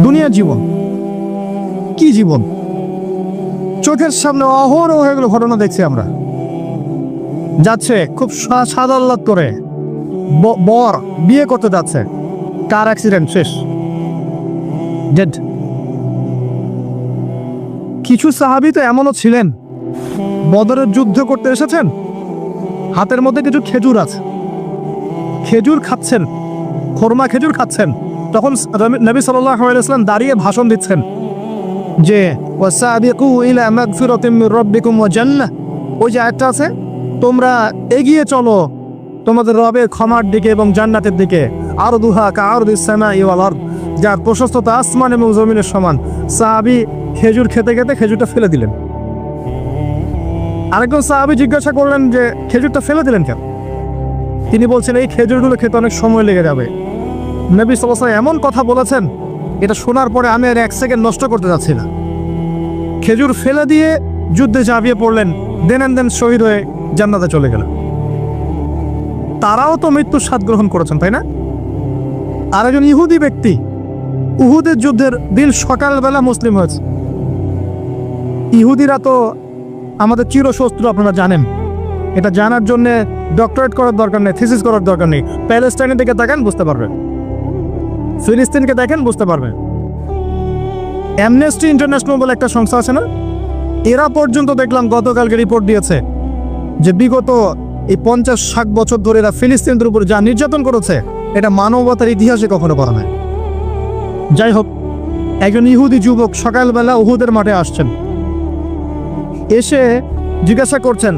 দুনিয়ার জীবন কি জীবন, চোখের সামনে অহরহ এগুলো ঘটনা দেখছি আমরা। যাচ্ছে খুব সাদাল্লাদ করে, বর বিয়ে করতে যাচ্ছে, কার অ্যাক্সিডেন্ট, শেষ, ডেড। কিছু সাহাবী তো এমনও ছিলেন, বদরের যুদ্ধ করতে এসেছেন, হাতের মধ্যে কিছু খেজুর আছে, খেজুর খাচ্ছেন, খোরমা খেজুর খাচ্ছেন, তখন নবী সাল্লাল্লাহু আলাইহি ওয়াসাল্লাম দাঁড়িয়ে ভাষণ দিচ্ছেন যে ওয়াসাবিকু ইলা মাগফিরাতিম মির রাব্বিকুম ওয়া জান্নাহ। ওই যে আয়াতটা আছে, তোমরা এগিয়ে চলো তোমাদের রবের ক্ষমার দিকে এবং জান্নাতের দিকে, আরদুহা কাআরদিস সামাই ওয়াল আরদ, যার প্রশস্ততা আসমান এবং জমিনের সমান। সাহাবী খেজুর খেতে খেতে খেজুরটা ফেলে দিলেন। আরেকজন সাহাবী জিজ্ঞাসা করলেন যে খেজুরটা ফেলে দিলেন কেন? তিনি বলছেন এই খেজুরগুলো খেতে অনেক সময় লেগে যাবে। নবী সাল্লাল্লাহু আলাইহি ওয়াসাল্লাম এমন কথা বলেছেন, এটা শোনার পরে আমি আর এক সেকেন্ড নষ্ট করতে যাচ্ছি না। খেজুর ফেলে দিয়ে যুদ্ধে ঝাঁপিয়ে পড়লেন, দেন শহীদ হয়ে জান্নাতে চলে গেলেন। তারাও তো মৃত্যুর স্বাদ গ্রহণ করেছেন, তাই না? আর একজন ইহুদি ব্যক্তি উহুদের যুদ্ধের দিন সকালবেলা মুসলিম হয়েছে। ইহুদিরা তো আমাদের চিরশত্রু, আপনারা জানেন। এটা জানার জন্য ডক্টরেট করার দরকার নেই, থিসিস করার দরকার নেই। প্যালেস্টাইনের দিকে দেখেন বুঝতে পারবেন, ফিলিস্তিনকে দেখেন বুঝতে পারবেন। অ্যামনেস্টি ইন্টারন্যাশনাল বলে একটা সংস্থা আছে না, এরা পর্যন্ত দেখলাম গতকালকে রিপোর্ট দিয়েছে যে বিগত এই 50-60 বছর ধরে এরা ফিলিস্তিনদের উপর যা নির্যাতন করেছে, এটা মানবতার ইতিহাসে কখনো করা নাই। যাই হোক, একজন ইহুদি যুবক সকালবেলা উহুদের মাঠে আসছেন, এসে জিজ্ঞাসা করছেন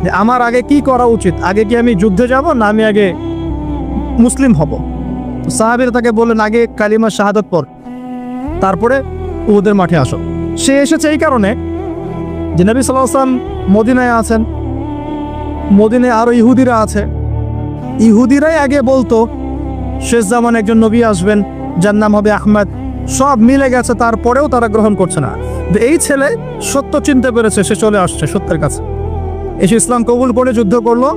যে আমার আগে কি করা উচিত, আগে কি আমি যুদ্ধে যাব না আমি আগে মুসলিম হব? সাহাবীরা তাকে বললেন আগে কালিমা শাহাদাত পড়, তারপরে উহুদের মাঠে আসো। সে এসেছে এই কারণে যে নবী সাল্লাল্লাহু আলাইহি ওয়াসাল্লাম মদিনায় আছেন, মদিনায় আরো ইহুদিরা আছে। ইহুদিরাই আগে বলতো শেষ জামানে একজন নবী আসবেন, যার নাম হবে আহমদ। সব মিলে গেছে, তারপরেও তারা গ্রহণ করছে না। এই ছেলে সত্য চিনতে পেরেছে, সে চলে আসছে সত্যের কাছে, এসে ইসলাম কবুল করে যুদ্ধ করলো,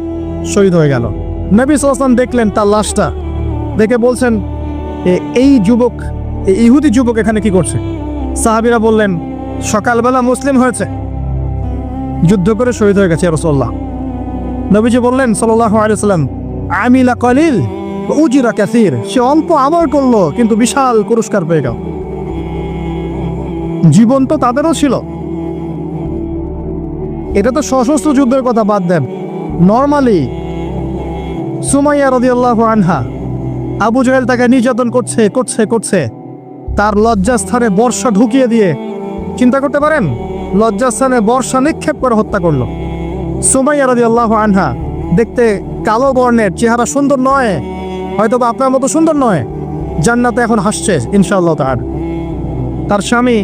শহীদ হয়ে গেল। নবী সাল্লাল্লাহু আলাইহি ওয়াসাল্লাম দেখলেন তার লাশটা, দেখে বলছেন এই যুবক, এই ইহুদি যুবক এখানে কি করছে? সাহাবীরা বললেন সকালবেলা মুসলিম হয়েছে, যুদ্ধ করে শহীদ হয়ে গেছে ইয়া রাসূলুল্লাহ। নবীজি বললেন সাল্লাল্লাহু আলাইহি ওয়াসাল্লাম আমিলা কলিল উজরা কাসীর, সে অল্প আমল করলো কিন্তু বিশাল পুরস্কার পেয়ে গেল। জীবন তো তাদেরও ছিল। এটা তো সশস্ত্র যুদ্ধের কথা বাদ দেন, নরমালি সুমাইয়া রাদিয়াল্লাহু আনহা, আবু জাহেল তাকে নির্যাতন করছে, তার লজ্জাস্থানে বর্ষা ঢুকিয়ে দিয়ে, চিন্তা করতে পারেন, লজ্জাস্থানে বর্ষা নিক্ষেপ করে হত্যা করলো। সুমাইয়া রাদিয়াল্লাহু আনহা দেখতে কালো বর্ণের, চেহারা সুন্দর নয়, হয়তো বা আপনার মতো সুন্দর নয়, জান্নাতে এখন হাসছে ইনশাআল্লাহ তাআলা। তার স্বামী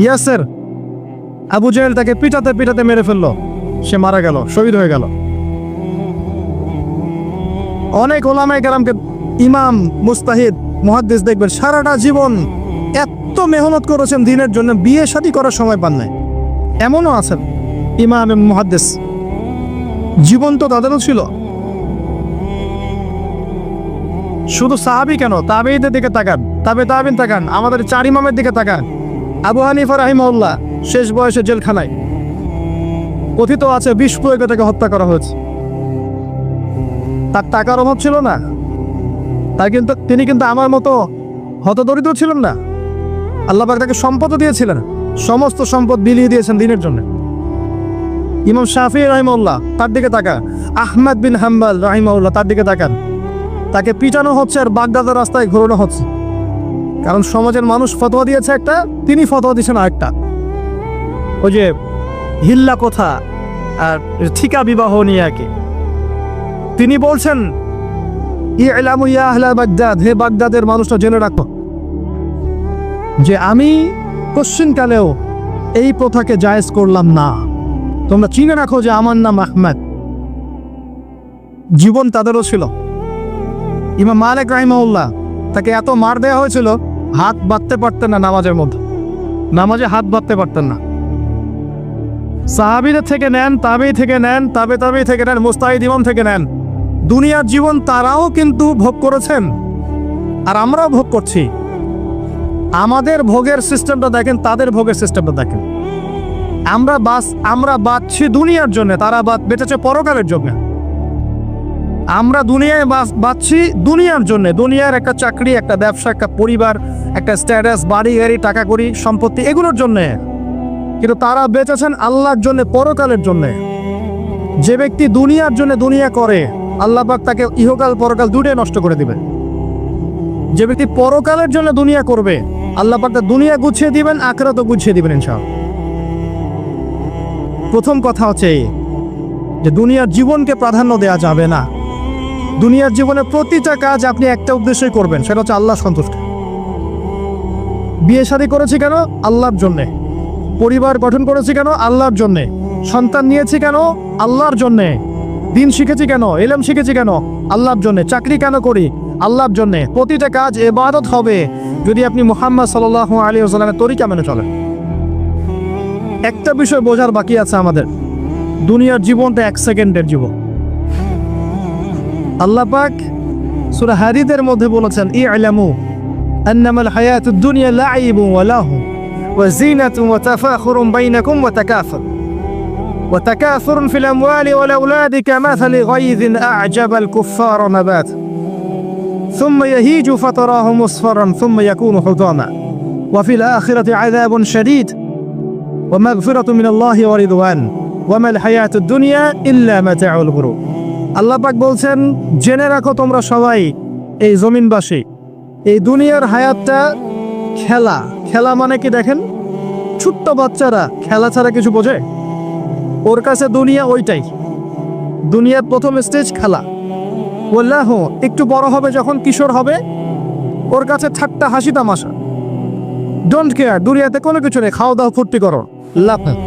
ইয়াসের, আবু জাহেল তাকে পিটাতে মেরে ফেললো, সে মারা গেল, শহীদ হয়ে গেল। অনেক ওলামায়ে কেরামকে, ইমাম, মুস্তাহিদ, মুহাদ্দিস দেখবেন সারাটা জীবন এত মেহনত করেছেন দ্বীনের জন্য, বিয়ে শাদী করার সময় পান নাই। এমনও আছেন ইমাম এবং মুহাদ্দিস, জীবন তো তাদেরও ছিল। শুধু সাহাবী কেন, তাবেঈদের দিকে তাকান, তাবেঈন তাকান, আমাদের 4 ইমামের দিকে তাকান। আবু হানিফা রাহিমাহুল্লাহ শেষ বয়সে জেলখানায়, কথিত আছে বিষ প্রয়োগে তাকে হত্যা করা হয়েছে। তার টাকার অভাব ছিল না, তিনি কিন্তু আমার মতো হতদরিদ্র ছিলেন না। আল্লাহ পাক তাকে সম্পদও দিয়েছিলেন, সমস্ত সম্পদ বিলিয়ে দিয়েছেন দ্বীনের জন্য। ইমাম শাফিঈ রাহিমাহুল্লাহ, তার দিকে তাকান। আহমদ বিন হাম্বল রাহিমাহুল্লাহ, তার দিকে তাকান। তাকে পিটানো হচ্ছে আর বাগদাদের রাস্তায় ঘোরানো হচ্ছে, কারণ সমাজের মানুষ ফতোয়া দিয়েছে একটা, তিনি ফতোয়া দিয়েছেন আরেকটা। ওই যে হিল্লা কথা আর ঠিকা বিবাহ নিয়ে আর কি, তিনি বলছেন ইলামু ইয়া আহলা বাগদাদ, হে বাগদাদের মানুষটা জেনে রাখো যে আমি কোশ্চিনকালেও এই প্রথাকে জায়েজ করলাম না, তোমরা চিনে রাখো যে আমার নাম আহমদ। জীবন তাদেরও ছিল। ইমাম মালিক রাহিমাহুল্লাহ, তাকে এত মার দেওয়া হয়েছিল, হাত বাঁধতে পারতেন না নামাজের মধ্যে, নামাজে হাত বাঁধতে পারতেন না। সাহাবীদের থেকে নেন, তাবেঈ থেকে নেন, তাবেঈ থেকে নেন, মুস্তাহিদ ইমাম থেকে নেন, দুনিয়ার জীবন তারাও কিন্তু ভোগ করেছেন আর আমরাও ভোগ করছি। আমাদের ভোগের সিস্টেমটা দেখেন, তাদের ভোগের সিস্টেমটা দেখেন। আমরা বাঁচছি দুনিয়ার জন্য, তারা বেঁচেছে পরকালের জন্য। আমরা দুনিয়ায় বাঁচছি দুনিয়ার জন্য, দুনিয়ার একটা চাকরি, একটা ব্যবসা, একটা পরিবার, একটা স্ট্যাটাস, বাড়ি গাড়ি, টাকা কড়ি, সম্পত্তি, এগুলোর জন্য। কিন্তু তারা বেঁচেছেন আল্লাহর জন্য, পরকালের জন্য। যে ব্যক্তি দুনিয়ার জন্য দুনিয়া করে, আল্লাহ পাক তাকে ইহকাল পরকাল দুটোই নষ্ট করে দিবে। যে ব্যক্তি পরকালের জন্য দুনিয়া করবে, আল্লাহ পাক তার দুনিয়া গুছিয়ে দিবেন, আখিরাতও গুছিয়ে দিবেন ইনশাআল্লাহ। প্রথম কথা হচ্ছে যে দুনিয়ার জীবনকে প্রাধান্য দেওয়া যাবে না। দুনিয়ার জীবনে প্রতিটা কাজ আপনি একটা উদ্দেশ্যই করবেন, সেটা হচ্ছে আল্লাহ সন্তুষ্ট। বিয়ে শাদী করেছি কেন? আল্লাহর জন্যে। পরিবার গঠন করেছি কেন? আল্লাহর জন্যে। সন্তান নিয়েছি কেন? আল্লাহর জন্যে। দিন শিখেছি কেন? ইলম শিখেছি কেন? আল্লাহর জন্যে। চাকরি কেন করি? আল্লাহর জন্যে। প্রতিটা কাজ ইবাদত হবে যদি আপনি মুহাম্মদ সাল্লাল্লাহু আলাইহি ওয়াসাল্লামের তরিকা মেনে চলেন। একটা বিষয় বোঝার বাকি আছে আমাদের, দুনিয়ার জীবনটা 1 সেকেন্ডের জীবন। আল্লাহ পাক সূরা হাদীদের মধ্যে বলেছেন, ই'লামু আন্নামাল হায়াতুদ দুনিয়া লা'iবুন ওয়া লাহু ওয়া জিনাতুন ওয়া তাফাখুরুন বাইনাকুম ওয়া তাকাসুরুন ফিল আমওয়ালি ওয়াল আওলাদি কামাসালি গায়যিন আ'জাবাল কুফফারা নাবাত সুম্মা ইয়াহিজু ফাতারাহু মুসফারান সুম্মা ইয়াকুনু হুতামা ওয়া ফিল আখিরাতি আযাবুন শাদীদ ওয়া মাগফিরাতুন মিনাল্লাহি ওয়া রিদওয়ান ওয়া মাল হায়াতুদ দুনিয়া ইল্লা মাতাউল গুরুর। আল্লাহ পাক বলছেন, জেনে রাখো তোমরা সবাই, এই জমিনবাসী, এই দুনিয়ার হায়াতটা খেলা। খেলা মানে কি দেখেন, ছোট্ট বাচ্চারা খেলা ছাড়া কিছু বোঝে? ওর কাছে দুনিয়া ওইটাই। দুনিয়ার প্রথম স্টেজ খেলা। বললাহ একটু বড় হবে, যখন কিশোর হবে, ওর কাছে ঠাট্টা হাসি তামাশা, ডোন্ট কেয়ার, দুনিয়াতে কোনো কিছু নেই, খাওয়া দাওয়া ফুর্তি করো, লাভ নেই।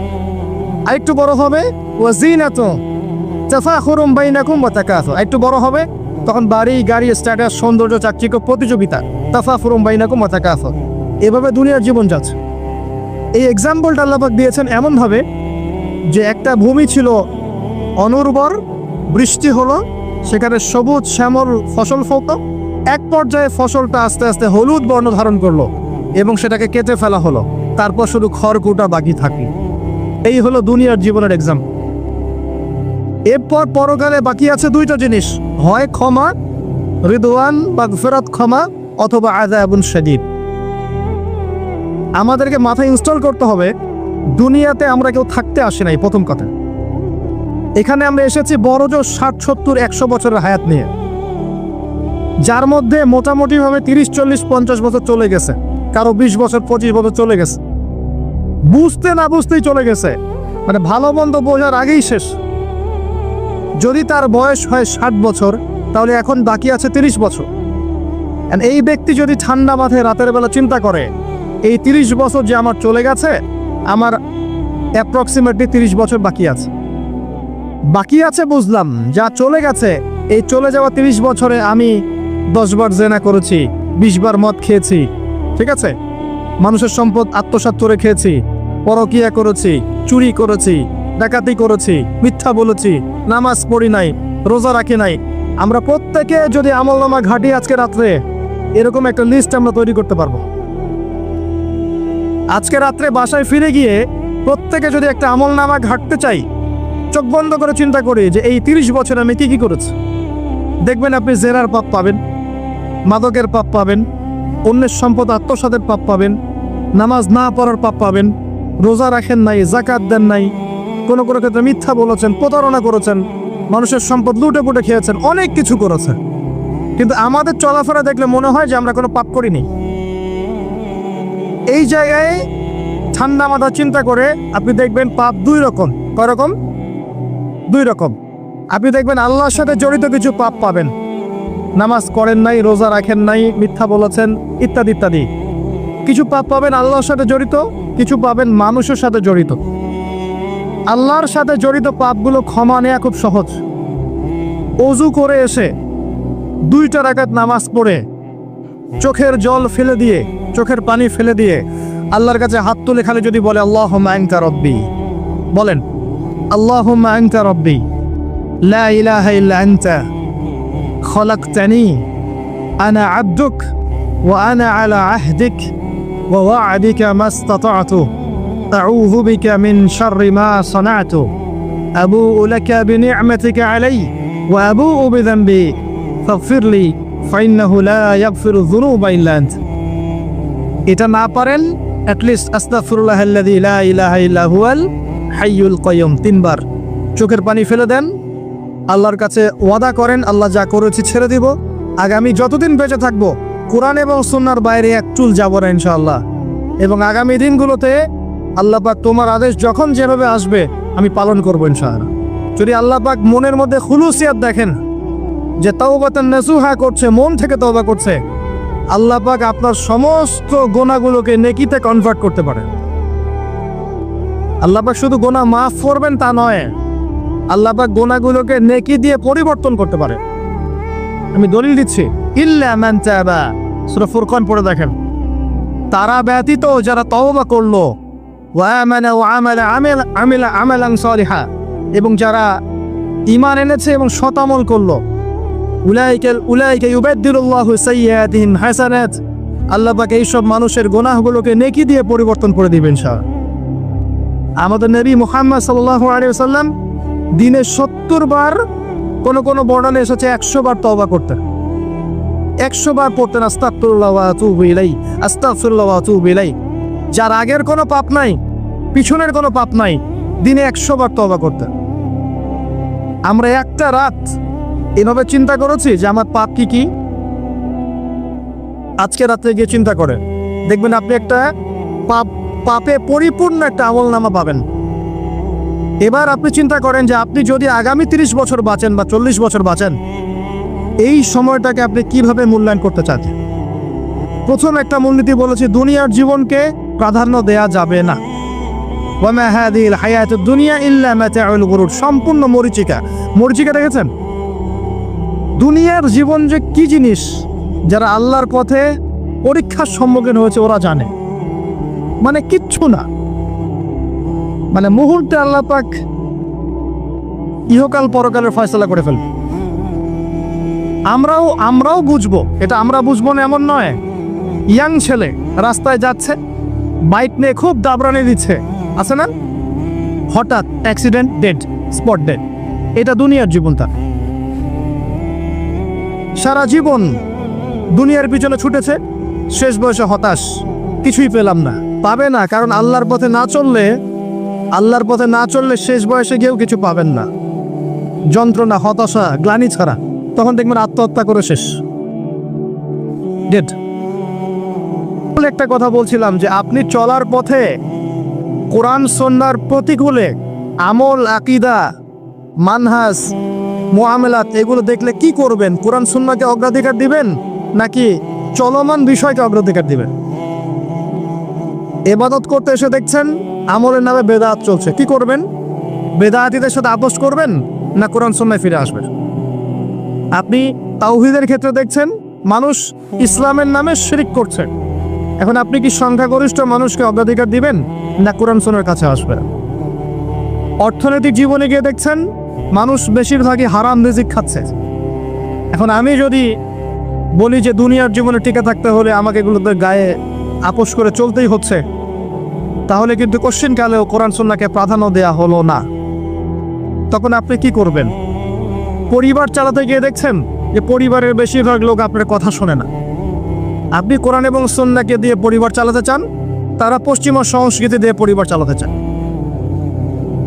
আর একটু বড় হবে, ওয়া জিনাতুন তাফাখুরুন বাইনাকুম ওয়া তাকাসুর। একটু বড় হবে, তখন বাড়ি গাড়ি, স্ট্যাটাস, সৌন্দর্য, চাকচিক্য, প্রতিযোগিতা, তাফাখুরুন বাইনাকুম ওয়া তাকাসুর। এভাবে দুনিয়ার জীবন যাচ্ছে। এই এক্সাম্পলটা আল্লাহ পাক দিয়েছেন এমনভাবে যে একটা ভূমি ছিল অনুর্বর, বৃষ্টি হলো, সেখানে সবুজ শ্যামল ফসল ফলতো। এক পর্যায়ে ফসলটা আস্তে আস্তে হলুদ বর্ণ ধারণ করলো এবং সেটাকে কেটে ফেলা হলো, তারপর শুধু খড়কুটা বাকি থাকলো। এই হলো দুনিয়ার জীবনের এক্সাম্পল। এরপর পরকালে বাকি আছে দুইটা জিনিস, হয় ক্ষমা, রিদওয়ান মাগফিরাত, ক্ষমা, অথবা আযাবুন শাদীদ। আমাদেরকে মাথায় ইনস্টল করতে হবে, দুনিয়াতে আমরা কেউ থাকতে আসি নাই। প্রথম কথা, এখানে আমরা এসেছি বড়জোর 60, 70, 100 বছরের হায়াত নিয়ে, যার মধ্যে মোটামুটিভাবে 30, 40, 50 বছর চলে গেছে, কারো 20 বছর, 25 বছর চলে গেছে, বুঝতে না বুঝতেই চলে গেছে, মানে ভালো মন্দ বোঝার আগেই শেষ। যদি তার বয়স হয় 60 বছর, তাহলে এখন বাকি আছে 30 বছর। এই ব্যক্তি যদি ঠান্ডা মাথায় রাতের বেলা চিন্তা করে, এই 30 বছর যে আমার চলে গেছে, আমার অ্যাপ্রক্সিমেটলি 30 বছর বাকি আছে বুঝলাম, যা চলে গেছে, এই চলে যাওয়া 30 বছরে আমি 10 বার জেনা করেছি, 20 বার মদ খেয়েছি, ঠিক আছে, মানুষের সম্পদ আত্মসাৎ করে খেয়েছি, পরকিয়া করেছি, চুরি করেছি, ডাকাতি করেছি, মিথ্যা বলেছি, নামাজ পড়ি নাই, রোজা রাখি নাই। আমরা প্রত্যেকে যদি আমলনামা ঘাটি আজকে রাত্রে, এরকম একটা লিস্ট আমরা তৈরি করতে পারবো। আজকে রাত্রে বাসায় ফিরে গিয়ে প্রত্যেকে যদি একটা আমলনামা ঘাটতে চাই, চোখ বন্ধ করে চিন্তা করি যে এই 30 বছর আমি কি করেছি, দেখবেন আপনি জেনার পাপ পাবেন, মাদকের পাপ পাবেন, অন্যের সম্পদ আত্মসাতের পাপ পাবেন, নামাজ না পড়ার পাপ পাবেন, রোজা রাখেন নাই, যাকাত দেন নাই, কোনো ক্ষেত্রে মিথ্যা বলেছেন, প্রতারণা করেছেন, মানুষের সম্পদ লুটে পুটে খেয়েছেন, অনেক কিছু করেছেন। কিন্তু আমাদের চলাফেরা দেখলে মনে হয় যে আমরা কোনো পাপ করিনি। এই জায়গায় ঠান্ডা মাথা চিন্তা করে আপনি দেখবেন পাপ দুই রকম। কয় রকম? দুই রকম। আপনি দেখবেন আল্লাহর সাথে জড়িত কিছু পাপ পাবেন, নামাজ করেন নাই, রোজা রাখেন নাই, মিথ্যা বলেছেন, ইত্যাদি ইত্যাদি। কিছু পাপ পাবেন আল্লাহর সাথে জড়িত, কিছু পাবেন মানুষের সাথে জড়িত। আল্লাহর সাথে জড়িত পাপগুলো ক্ষমা নেওয়া খুব সহজ। ওযু করে এসে 2 রাকাত নামাজ পড়ে চোখের জল ফেলে দিয়ে, চোখের পানি ফেলে দিয়ে আল্লাহর কাছে হাত তুলে খালি যদি বলে আল্লাহুম্মা আনতা রাব্বি, বলেন আল্লাহুম্মা আনতা রাব্বি লা ইলাহা ইল্লা আনতা খলাকতানি আনা আবদুক ওয়া আনা আলা আহদিক ওয়া ওয়া'দিকা মাস্তাতা'তু আউযু বিকা মিন শাররি মা সানা'তু আবুউ লাকা বিনি'মাতিকা আলাইয়া ওয়া আবুউ বিযানবি ফাগফিরলি ফাইন্নাহু লা ইয়াগফিরু যুনুবা ইল্লা আনত। এটা না পারেন অ্যাটলিস্ট আস্তাগফিরুল্লাহাল্লাযী লা ইলাহা ইল্লা হুয়াল হাইয়ুল কাইয়ুম 3 বার চোখের পানি ফেলে দেন, আল্লাহর কাছে ওয়াদা করেন আল্লাহ যা করেছি ছেড়ে দিব, আগামী যতদিন বেঁচে থাকবো কোরআন এবং সুন্নাহর বাইরে এক চুল যাব না ইনশাআল্লাহ। এবং আগামী দিনগুলোতে আল্লাহ পাক তোমার আদেশ যখন যেভাবে আসবে আমি পালন করবো ইনশাআল্লাহ। যদি আল্লাহ পাক মনের মধ্যে খুলুসিয়াত দেখেন যে তাওবাতান নাসুহা করছে, মন থেকে তওবা করছে, আল্লাহ পাক আপনার সমস্ত গুনাহগুলোকে নেকিতে কনভার্ট করতে পারে। আল্লাহ পাক শুধু গুনাহ মাফ করবেন তা নয়, আল্লাহ পাক গুনাহগুলোকে নেকি দিয়ে পরিবর্তন করতে পারে। আমি দলিল দিচ্ছি, ইল্লা মান তাবা, সূরা ফুরকান পড়ে দেখেন। তারা ব্যতীত যারা তওবা করলো, ওয়া আমানা ওয়া আমিলা আমালান সালিহা, এবং যারা ঈমান এনেছে এবং সৎ আমল করলো, উলাইকা ইউবাদদিলুল্লাহু সাইয়্যাতিহিম হাসানাত, আল্লাহ পাক এই সব মানুষের গুনাহগুলোকে নেকি দিয়ে পরিবর্তন করে দিবেন ইনশাআল্লাহ। আমাদের নবী মুহাম্মদ সাল্লাল্লাহু আলাইহি ওয়াসাল্লাম দিনে 70 বার, কোন বর্ণনা এসেছে 100 বার তওবা করতেন, 100 বার পড়তেন আস্তাগফিরুল্লাহ ওয়া আতুবু ইলাইহি, আস্তাগফিরুল্লাহ ওয়া আতুবু ইলাইহি। যার আগের কোনো পাপ নাই, পিছনের কোনো পাপ নাই, দিনে 100 বার তওবা করতেন। আমরা একটা রাত এভাবে চিন্তা করেছি যে আমার পাপ কি কি, আজকে রাতে গিয়ে চিন্তা করে দেখবেন আপনি একটা পাপে পরিপূর্ণ একটা আমলনামা পাবেন। এবার আপনি চিন্তা করেন যে আপনি যদি আগামী 30 বছর বাঁচেন বা 40 বছর বাঁচেন, এই সময়টাকে আপনি কিভাবে মূল্যায়ন করতে চান। প্রথম একটা মূলনীতি বলেছি, দুনিয়ার জীবনকে প্রাধান্য দেয়া যাবে না। ওয়া মা হাযিহিল হায়াতুদ দুনিয়া ইল্লা মাতাউল গুরুর, সম্পূর্ণ মরিচিকা দেখেছেন? দুনিয়ার জীবন যে কি জিনিস, যারা আল্লাহর পথে পরীক্ষার সম্মুখীন হয়েছে ওরা জানে, মানে কিচ্ছু না, মানে মুহূর্তে আল্লাহ পাক ইহকাল পরকালের ফয়সালা করে ফেলবে। আমরাও বুঝবো, এটা আমরা বুঝবো না এমন নয়। ইয়াং ছেলে রাস্তায় যাচ্ছে, বাইক নিয়ে খুব দাবরানি দিচ্ছে, আছে না, হঠাৎ অ্যাক্সিডেন্ট, ডেড, স্পট ডেড। এটা দুনিয়ার জীবনটা। সারা জীবন দুনিয়ার পিছনে ছুটেছে, শেষ বয়সে হতাশ, কিছুই পেলাম না, পাবে না, কারণ আল্লাহর পথে না চললে শেষ বয়সে গিয়েও কিছু পাবেন না। যন্ত্রণা, হতাশা, গ্লানি ছাড়া, তখন দেখবেন আত্মহত্যা করে শেষ, ডেড। একটা কথা বলছিলাম যে আপনি চলার পথে কোরআন সুন্নাহর প্রতিকূলে আমল, আকীদা, মানহাজ, মুআমালাত এগুলো দেখলে কি করবেন? কোরআন সুন্নাহকে অগ্রাধিকার দিবেন নাকি চলমান বিষয়কে অগ্রাধিকার দিবেন? ইবাদত করতে এসে দেখছেন আমলের নামে বেদাত চলছে, কি করবেন? বেদাতীদের সাথে আপোষ করবেন না কোরআন সুন্নাহয় ফিরে আসবেন? আপনি তাওহীদের ক্ষেত্রে দেখছেন মানুষ ইসলামের নামে শিরক করছে, এখন আপনি কি সংখ্যাগরিষ্ঠ মানুষকে অগ্রাধিকার দিবেন না কোরআন সুন্নাহর কাছে আসবেন? অর্থনৈতিক জীবনে গিয়ে দেখছেন মানুষ বেশিরভাগই হারাম রিজিক খাচ্ছে। এখন আমি যদি বলি যে দুনিয়ার জীবনে টিকে থাকতে হলে আমাকে এগুলোতে গায়ে আপোষ করে চলতেই হচ্ছে, তাহলে কিন্তু কোশ্চিনকালেও কোরআন সুন্নাহকে প্রাধান্য দেয়া হলো না। তখন আপনি কি করবেন? পরিবার চালাতে গিয়ে দেখছেন যে পরিবারের বেশিরভাগ লোক আপনার কথা শোনে না। আপনি কোরআন এবং সুন্নাহকে দিয়ে পরিবার চালাতে চান, তারা পশ্চিমা সংস্কৃতি দিয়ে পরিবার চালাতে চান,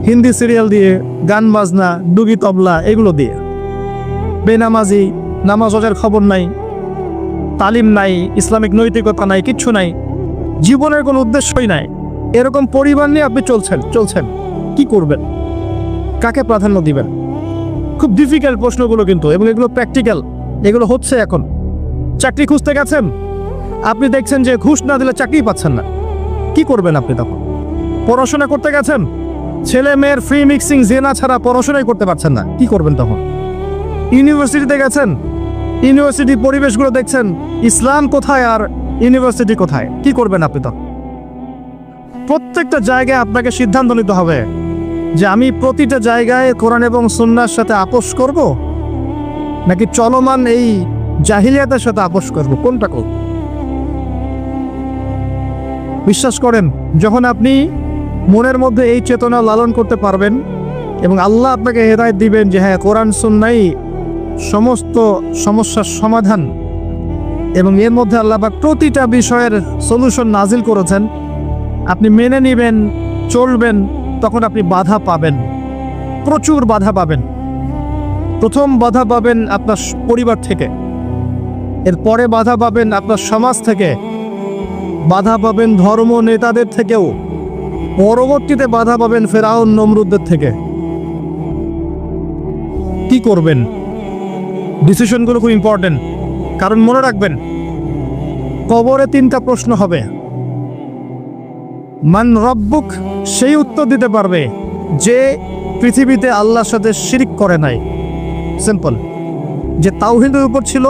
হিন্দি সিরিয়াল দিয়ে, গান বাজনা, ডুগি তবলা এগুলো দিয়ে, বেনামাজি, নামাজ রোজার খবর নাই, তালিম নাই, ইসলামিক নৈতিকতা নাই, কিচ্ছু নাই, জীবনের কোনো উদ্দেশ্যই নাই। এরকম পরিবার নিয়ে আপনি চলছেন, কি করবেন? কাকে প্রাধান্য দিবেন? খুব ডিফিকাল্ট প্রশ্নগুলো কিন্তু, এবং এগুলো প্র্যাকটিক্যাল, এগুলো হচ্ছে। এখন চাকরি খুঁজতে গেছেন, আপনি দেখছেন যে ঘুষ না দিলে চাকরি পাচ্ছেন না, কি করবেন আপনি তখন? পড়াশোনা করতে গেছেন, ছেলে মেয়ের ফ্রি মিক্সিং, জেনা ছাড়া পড়াশোনাই করতে পারছেন না, কি করবেন তখন? ইউনিভার্সিটিতে গেছেন, ইউনিভার্সিটি পরিবেশগুলো দেখছেন, ইসলাম কোথায় আর ইউনিভার্সিটি কোথায়, কি করবেন আপনি তখন? প্রত্যেকটা জায়গায় আপনাকে সিদ্ধান্ত নিতে হবে যে আমি প্রতিটা জায়গায় কোরআন এবং সুন্নাহর সাথে আপোষ করব নাকি চলমান এই জাহিলিয়াতের সাথে আপোষ করব, কোনটা করব? বিশ্বাস করেন, যখন আপনি মনের মধ্যে এই চেতনা লালন করতে পারবেন এবং আল্লাহ আপনাকে হেদায়েত দিবেন যে হ্যাঁ, কোরআন সুন্নাহই সমস্ত সমস্যার সমাধান এবং এর মধ্যে আল্লাহ পাক প্রতিটা বিষয়ের সলিউশন নাজিল করেছেন, আপনি মেনে নেবেন, চলবেন, তখন আপনি বাধা পাবেন, প্রচুর বাধা পাবেন। প্রথম বাধা পাবেন আপনার পরিবার থেকে, এরপরে বাধা পাবেন আপনার সমাজ থেকে, বাধা পাবেন ধর্ম নেতাদের থেকেও, পরবর্তীতে বাধা পাবেন ফেরাউন নমরুদদের থেকে। কি করবেন? ডিসিশনগুলো খুব ইম্পর্টেন্ট, কারণ মনে রাখবেন কবরে 3টা প্রশ্ন হবে। মান রব্বুক, সেই উত্তর দিতে পারবে যে পৃথিবীতে আল্লাহর সাথে শিরক করে নাই। সিম্পল, যে তাওহীদের উপর ছিল,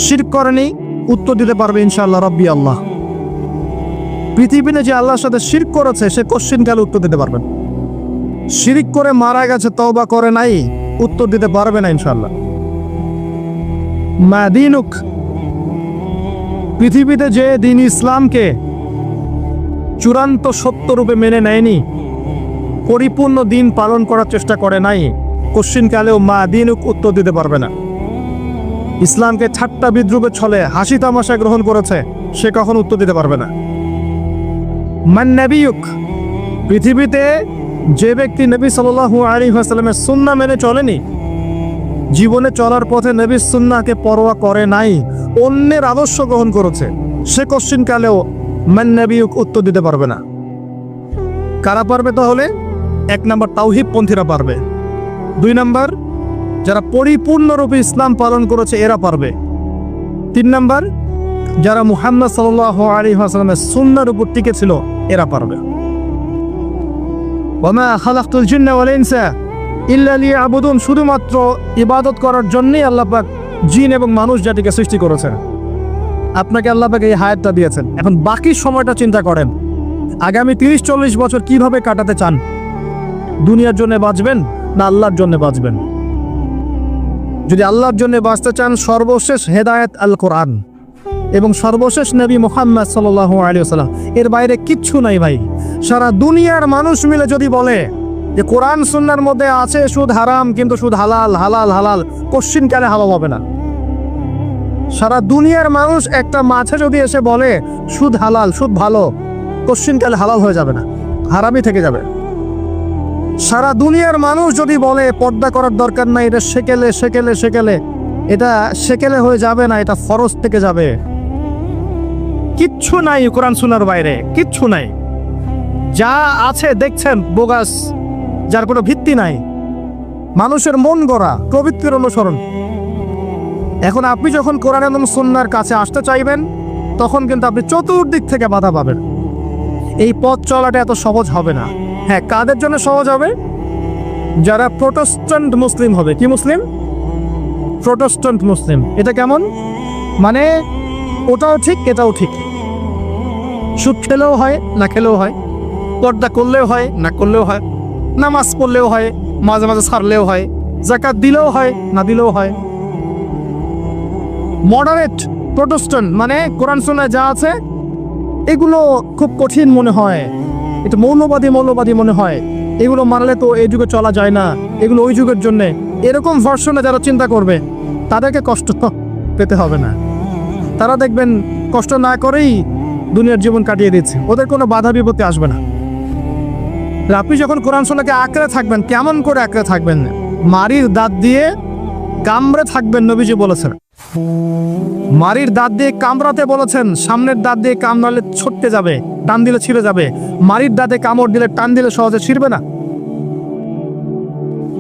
শিরক করেনি, উত্তর দিতে পারবে ইনশাআল্লাহ রব্বি আল্লাহ। পৃথিবীতে যে আল্লাহর সাথে শিরক করেছে সে কোশ্চিনকালে উত্তর দিতে পারবেন। শিরক করে মারা গেছে, তওবা করে নাই, উত্তর দিতে পারবে না ইনশাআল্লাহ। মা দীনুক, পৃথিবীতে যে দিন ইসলামকে চূড়ান্ত সত্যরূপে মেনে নেয়নি, পরিপূর্ণ দিন পালন করার চেষ্টা করে নাই, কোশ্চিনকালেও মা দীনুক উত্তর দিতে পারবে না। ইসলামকে ঠাট্টা বিদ্রুপে ছলে হাসি তামাশা গ্রহণ করেছে, সে কখন উত্তর দিতে পারবে না। মান নবিয়ুক, পৃথিবীতে যে ব্যক্তি নবী সাল্লাল্লাহু আলাইহি ওয়াসাল্লামের সুন্নাহ মেনে চলেনি, জীবনে চলার পথে নবীর সুন্নাহকে পরোয়া করে নাই, অন্যের আদর্শ গ্রহণ করেছে, সে কোশ্চিনকালেও মান নবিয়ুক উত্তর দিতে পারবে না। কারা পারবে তাহলে? 1 নম্বর তাওহীদ পন্থীরা পারবে, 2 নম্বর যারা পরিপূর্ণরূপে ইসলাম পালন করেছে এরা পারবে, 3 নম্বর যারা মুহাম্মদ সাল্লাল্লাহু আলাইহি ওয়াসাল্লামের সুন্নাহর উপর টিকে ছিল এরা পারবে। ওয়ামা খালাকতুল জিন্না ওয়াল ইনসা ইল্লা লিয়াবুদুন, শুধুমাত্র ইবাদত করার জন্যই আল্লাহ পাক জিন এবং মানুষ জাতিকে সৃষ্টি করেছেন। আপনাকে আল্লাহ পাক এই হায়াতটা দিয়েছেন, এখন বাকি সময়টা চিন্তা করেন আগামী 30-40 বছর কিভাবে কাটাতে চান। দুনিয়ার জন্য বাঁচবেন না আল্লাহর জন্য বাঁচবেন? যদি আল্লাহর জন্য বাঁচতে চান, সর্বশেষ হেদায়েত আল কোরআন এবং সর্বশেষ নবী মুহাম্মদ সাল্লাল্লাহু আলাইহি ওয়াসাল্লাম, এর বাইরে কিচ্ছু নাই ভাই। সারা দুনিয়ার মানুষ মিলে যদি বলে যে কোরআন সুন্নাহর মধ্যে আছে সুদ হারাম কিন্তু সুদ হালাল, হালাল হালাল, কোশ্চিনকালে হালাল হবে না। সারা দুনিয়ার মানুষ একটা মাঝে যদি এসে বলে সুদ হালাল, সুদ ভালো, কোশ্চিনকালে হালাল হয়ে যাবে না, হারামই থেকে যাবে। সারা দুনিয়ার মানুষ যদি বলে পর্দা করার দরকার নাই, এটা সেকেলে সেকেলে সেকেলে, এটা সেকেলে হয়ে যাবে না, এটা ফরজ থেকে যাবে। কিচ্ছু নাই কোরআন সুন্নাহর বাইরে, কিচ্ছু নাই। যা আছে দেখছেন বোগাস, যার কোনো ভিত্তি নাই, মানুষের মন গড়া প্রবৃত্তির অনুসরণ। এখন আপনি যখন কোরআন এবং সুন্নাহর কাছে আসতে চাইবেন, তখন কিন্তু আপনি চতুর্দিক থেকে বাধা পাবেন। এই পথ চলাটা এত সহজ হবে না। হ্যাঁ, কাদের জন্য সহজ হবে? যারা প্রোটেস্ট্যান্ট মুসলিম হবে। কি মুসলিম? প্রোটেস্ট্যান্ট মুসলিম। এটা কেমন? মানে ওটাও ঠিক এটাও ঠিক, সুদ খেলেও হয় না খেলেও হয়, পর্দা করলেও হয় না করলেও হয়, নামাজ পড়লেও হয়, মাঝে মাঝে ছাড়লেও হয়, যাকাত দিলেও হয় না দিলেও হয়। মডারেট প্রোটেস্ট্যান্ট মানে কোরআন সুন্নাহয় যা আছে এগুলো খুব কঠিন মনে হয়, এটা মৌলবাদী মনে হয়, এগুলো মানলে তো এই যুগে চলা যায় না, এগুলো ওই যুগের জন্যে, এরকম ভার্সনে যারা চিন্তা করবে তাদেরকে কষ্ট পেতে হবে না। তারা দেখবেন কষ্ট না করেই দুনিয়ার জীবন কাটিয়ে দিচ্ছে, ওদের কোনো বাধা বিপত্তি আসবে না। আপনি যখন কোরআন সুন্নাহকে আঁকড়ে থাকবেন, কেমন করে আঁকড়ে থাকবেন? মারির দাঁত দিয়ে কামড়ে থাকবেন, নবীজি বলেছেন। মারির দাঁত দিয়ে কামড়াতে বলেছেন, সামনের দাঁত দিয়ে কামড়ালে ছুটতে যাবে, টান দিলে ছিঁড়ে যাবে। মারির দাঁতে কামড় দিলে, টান দিলে সহজে ছিঁড়বে না।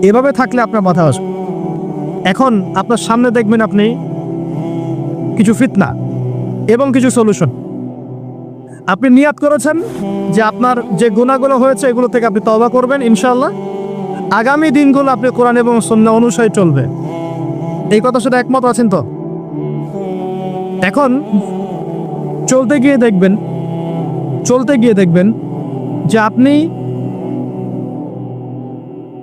এভাবে থাকলে আপনার মাথা আসবে। এখন আপনার সামনে দেখবেন আপনি কিছু ফিতনা এবং কিছু সলিউশন। আপনি নিয়াত করেছেন যে আপনার যে গুনাহগুলো হয়েছে এগুলো থেকে আপনি তওবা করবেন, ইনশাআল্লাহ আগামী দিনগুলো আপনি কোরআন এবং সুন্নাহ অনুসারে চলবে। এই কথার সাথে একমত আছেন তো? এখন চলতে গিয়ে দেখবেন যে আপনি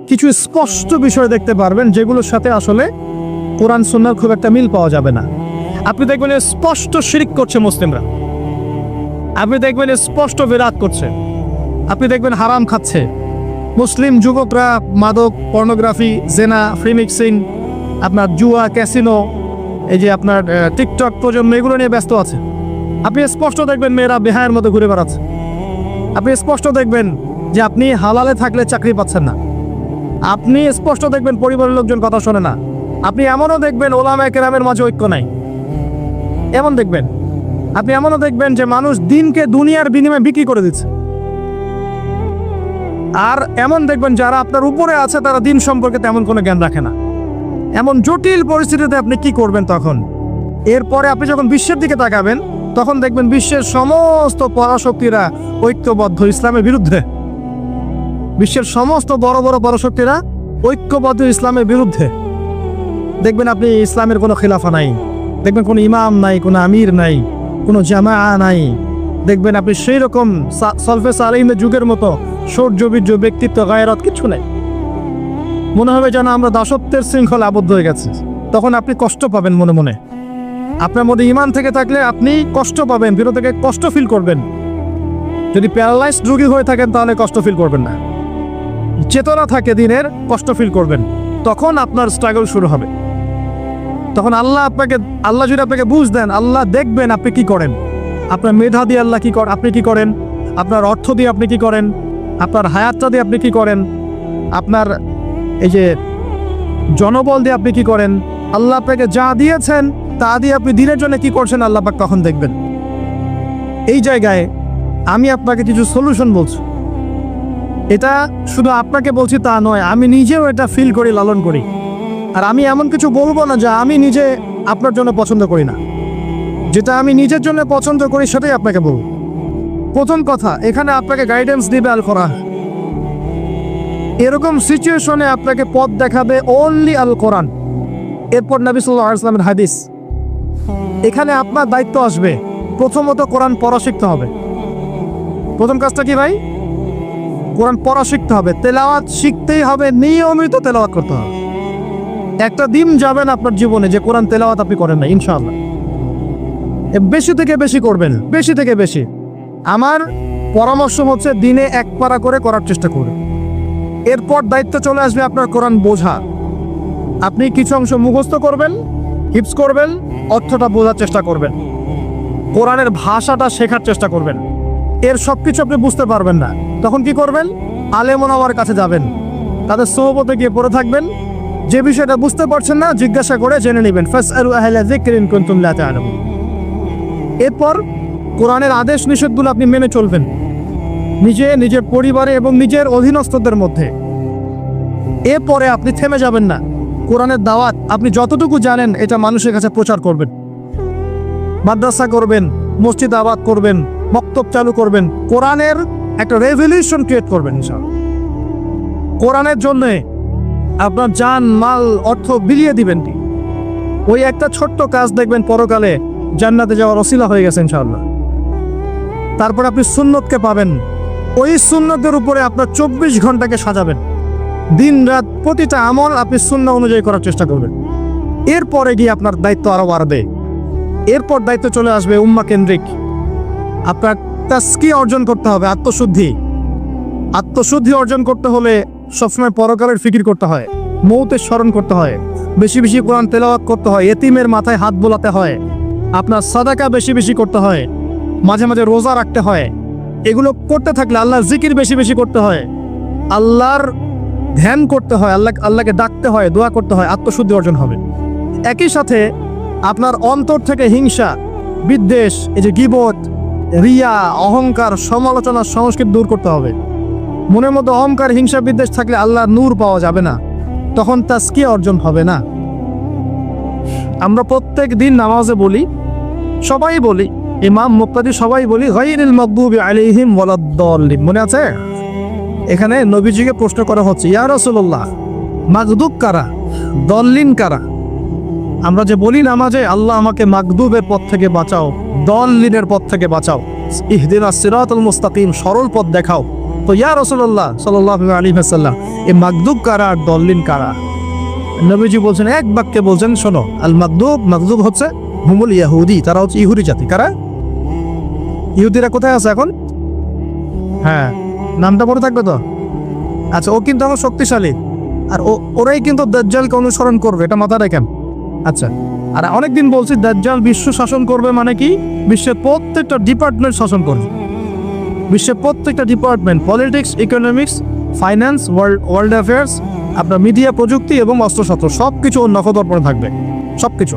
কিছু স্পষ্ট বিষয় দেখতে পারবেন যেগুলোর সাথে আসলে কোরআন সুন্নাহর খুব একটা মিল পাওয়া যাবে না। আপনি দেখবেন স্পষ্ট শিরক করছে মুসলিমরা, আপনি দেখবেন স্পষ্ট বিরাট করছে, আপনি দেখবেন হারাম খাচ্ছে। মুসলিম যুবকরা মাদক, পর্নোগ্রাফি, জেনা, ফ্রি মিক্সিং, আপনার জুয়া, ক্যাসিনো, এই যে আপনার টিকটক প্রজন্ম, এগুলো নিয়ে ব্যস্ত আছে। আপনি স্পষ্ট দেখবেন মেয়েরা বেহায়ের মতো ঘুরে বেড়াচ্ছে। আপনি স্পষ্ট দেখবেন যে আপনি হালালে থাকলে চাকরি পাচ্ছেন না। আপনি স্পষ্ট দেখবেন পরিবারের লোকজন কথা শোনে না। আপনি এমনও দেখবেন ওলামায়ে কেরামের মাঝে ঐক্য নাই, এমন দেখবেন। আপনি এমনও দেখবেন যে মানুষ দিনকে দুনিয়ার বিনিময়ে বিক্রি করে দিচ্ছে। আর এমন দেখবেন যারা আপনার উপরে আছে তারা দিন সম্পর্কে তেমন কোনো জ্ঞান রাখে না। এমন জটিল পরিস্থিতিতে আপনি কি করবেন তখন? এরপরে আপনি যখন বিশ্বের দিকে তাকাবেন তখন দেখবেন বিশ্বের সমস্ত পরাশক্তিরা ঐক্যবদ্ধ ইসলামের বিরুদ্ধে। বিশ্বের সমস্ত বড় বড় পরাশক্তিরা ঐক্যবদ্ধ ইসলামের বিরুদ্ধে। দেখবেন আপনি ইসলামের কোনো খিলাফা নাই, দেখবেন কোনো ইমাম নাই, কোনো আমির নাই, কোনো জামা নাই। দেখবেন আপনি সেই রকম সলফে সালেহিনের যুগের মতো সৌর্যবীর্য, ব্যক্তিত্ব, গায়রত কিছু নেই। মনে হবে যেন আমরা দাসত্বের শৃঙ্খলা আবদ্ধ হয়ে গেছে। তখন আপনি কষ্ট পাবেন মনে মনে। আপনার মধ্যে ইমান থেকে থাকলে আপনি কষ্ট পাবেন, ভিতর থেকে কষ্ট ফিল করবেন। যদি প্যারালাইজড রোগী হয়ে থাকেন তাহলে কষ্ট ফিল করবেন না। চেতনা থাকে দিনের, কষ্ট ফিল করবেন। তখন আপনার স্ট্রাগল শুরু হবে। তখন আল্লাহ যদি আপনাকে বুঝ দেন, আল্লাহ দেখবেন আপনি কি করেন। আপনার মেধা দিয়ে আল্লাহ আপনি কি করেন, আপনার অর্থ দিয়ে আপনি কি করেন, আপনার হায়াতটা দিয়ে আপনি কি করেন, আপনার এই যে জনবল দিয়ে আপনি কি করেন, আল্লাহ আপনাকে যা দিয়েছেন তা দিয়ে আপনি দিনের জন্য কি করছেন, আল্লাহ পাক তখন দেখবেন। এই জায়গায় আমি আপনাকে কিছু সলিউশন বলছি। এটা শুধু আপনাকে বলছি তা নয়, আমি নিজেও এটা ফিল করি, লালন করি। আর আমি এমন কিছু বলবো না যা আমি নিজে আপনার জন্য পছন্দ করি না। যেটা আমি নিজের জন্য পছন্দ করি সেটাই আপনাকে বলবো। প্রথম কথা, এখানে আপনাকে গাইডেন্স দিবে আল কোরআন। এরকম সিচুয়েশনে আপনাকে পথ দেখাবে অনলি আল কোরআন, এরপর নবী সাল্লাল্লাহু আলাইহি ওয়াসাল্লামের হাদিস। এখানে আপনার দায়িত্ব আসবে প্রথমত কোরআন পড়া শিখতে হবে। প্রথম কাজটা কি ভাই? কোরআন পড়া শিখতে হবে, তেলাওয়াত শিখতেই হবে, নিয়মিত তেলাওয়াত করতে হবে। একটা দিন যাবেন আপনার জীবনে যে কোরআন তেলাওয়াত আপনি করেন না, ইনশাআল্লাহ। বেশি থেকে বেশি করবেন, বেশি থেকে বেশি। আমার পরামর্শ হচ্ছে দিনে এক পারা করে করার চেষ্টা করুন। এরপর দায়িত্ব চলে আসবে আপনার কোরআন বোঝা। আপনি কিছু অংশ মুখস্থ করবেন, হিফজ করবেন, অর্থটা বোঝার চেষ্টা করবেন, কোরআনের ভাষাটা শেখার চেষ্টা করবেন। এর সব কিছু আপনি বুঝতে পারবেন না, তখন কি করবেন? আলেম ওলামার কাছে যাবেন, তাদের সোহবতে গিয়ে পড়ে থাকবেন। যে বিষয়টা বুঝতে পারছেন না জিজ্ঞাসা করে জেনে নেবেন। ফাসআলু আহলা যিকরি ইন কুনতুম লা তা'লামুন। এরপর কোরআনের আদেশ নিষেধগুলো আপনি মেনে চলবেন, নিজের পরিবারে এবং নিজের অধীনস্থদের মধ্যে। এরপরে আপনি থেমে যাবেন না। কোরআনের দাওয়াত আপনি যতটুকু জানেন এটা মানুষের কাছে প্রচার করবেন। মাদ্রাসা করবেন, মসজিদ আবাদ করবেন, মক্তব চালু করবেন, কোরআনের একটা রেভলিউশন ক্রিয়েট করবেন ইনশাআল্লাহ। কোরআনের জন্য আপনার জান, মাল, অর্থ বিলিয়ে দিবেন। ওই একটা ছোট্ট কাজ দেখবেন পরকালে জান্নাতে যাওয়ার ওসিলা হয়ে গেছে ইনশাআল্লাহ। তারপর আপনি সুন্নতকে পাবেন। ওই সুন্নতের উপরে আপনার 24 ঘন্টাকে সাজাবেন। দিন রাত প্রতিটা আমল আপনি সুন্নাহ অনুযায়ী করার চেষ্টা করবেন। এরপরে গিয়ে আপনার দায়িত্ব আরো বাড়বে। এরপর দায়িত্ব চলে আসবে উম্মাহ কেন্দ্রিক। আপনার তাজকিয়া অর্জন করতে হবে, আত্মশুদ্ধি অর্জন করতে হলে সবসময় পরকালের ফিকির করতে হয়, মৌতের স্মরণ করতে হয়, বেশি বেশি কোরআন তেলাওয়াত করতে হয়, এতিমের মাথায় হাত বোলাতে হয়, আপনার সাদাকা বেশি বেশি করতে হয়, মাঝে মাঝে রোজা রাখতে হয়। এগুলো করতে থাকলে আল্লাহর জিকির বেশি বেশি করতে হয়, আল্লাহর ধ্যান করতে হয়, আল্লাহকে ডাকতে হয়, দোয়া করতে হয়, আত্মশুদ্ধি অর্জন হবে। একই সাথে আপনার অন্তর থেকে হিংসা, বিদ্বেষ, এই যে গীবত, রিয়া, অহংকার, সমালোচনা, সংস্কৃতি দূর করতে হবে। মনের মধ্যে অহংকার, হিংসা, বিদ্বেষ থাকলে আল্লাহর নূর পাওয়া যাবে না, তখন তাজকিয়া অর্জন হবে না। আমরা প্রত্যেক দিন নামাজে বলি, সবাই বলি, ইমাম, মুক্তাদি সবাই বলি, গায়রিল মাগদুবি আলাইহিম ওয়ালাদ-দাল্লিন। মনে আছে? এখানে নবীজিকে প্রশ্ন করা হচ্ছে, ইয়া রাসূলুল্লাহ, মাগদুব কারা, দল্লিন কারা? আমরা যে বলি নামাজে, আল্লাহ আমাকে মাগদুবের পথ থেকে বাঁচাও, দল্লিনের পথ থেকে বাঁচাও, ইহদিনাস সিরাতাল মুস্তাকিম, সরল পথ দেখাও। তো ইয়া রাসূলুল্লাহ সাল্লাল্লাহু আলাইহি ওয়াসাল্লাম, এই মাগদুব কারা আর দল্লিন কারা? নবীজি বলছেন, এক বাক্যে বলছেন, শোনো, আল মাগদুব হচ্ছে হুমুল ইয়াহুদি, তারা হচ্ছে ইহুদি জাতি। কারা? ইহুদিরা কোথায় আছে এখন? হ্যাঁ, নামটা পড়ে থাকবে তো। আচ্ছা, ও কিন্তু আমার শক্তিশালী, আর ওরাই কিন্তু দাজ্জালকে অনুসরণ করবে, এটা মাথায় রাখেন। আচ্ছা, আর অনেকদিন বলছি দাজ্জাল বিশ্ব শাসন করবে, মানে কি? বিশ্বের প্রত্যেকটা ডিপার্টমেন্ট শাসন করবে। বিশ্বের প্রত্যেকটা department, politics, economics, finance, world affairs, আপনার মিডিয়া, প্রযুক্তি এবং অস্ত্রশস্ত্র সব কিছু ওর নখদর্পণে থাকবে। সব কিছু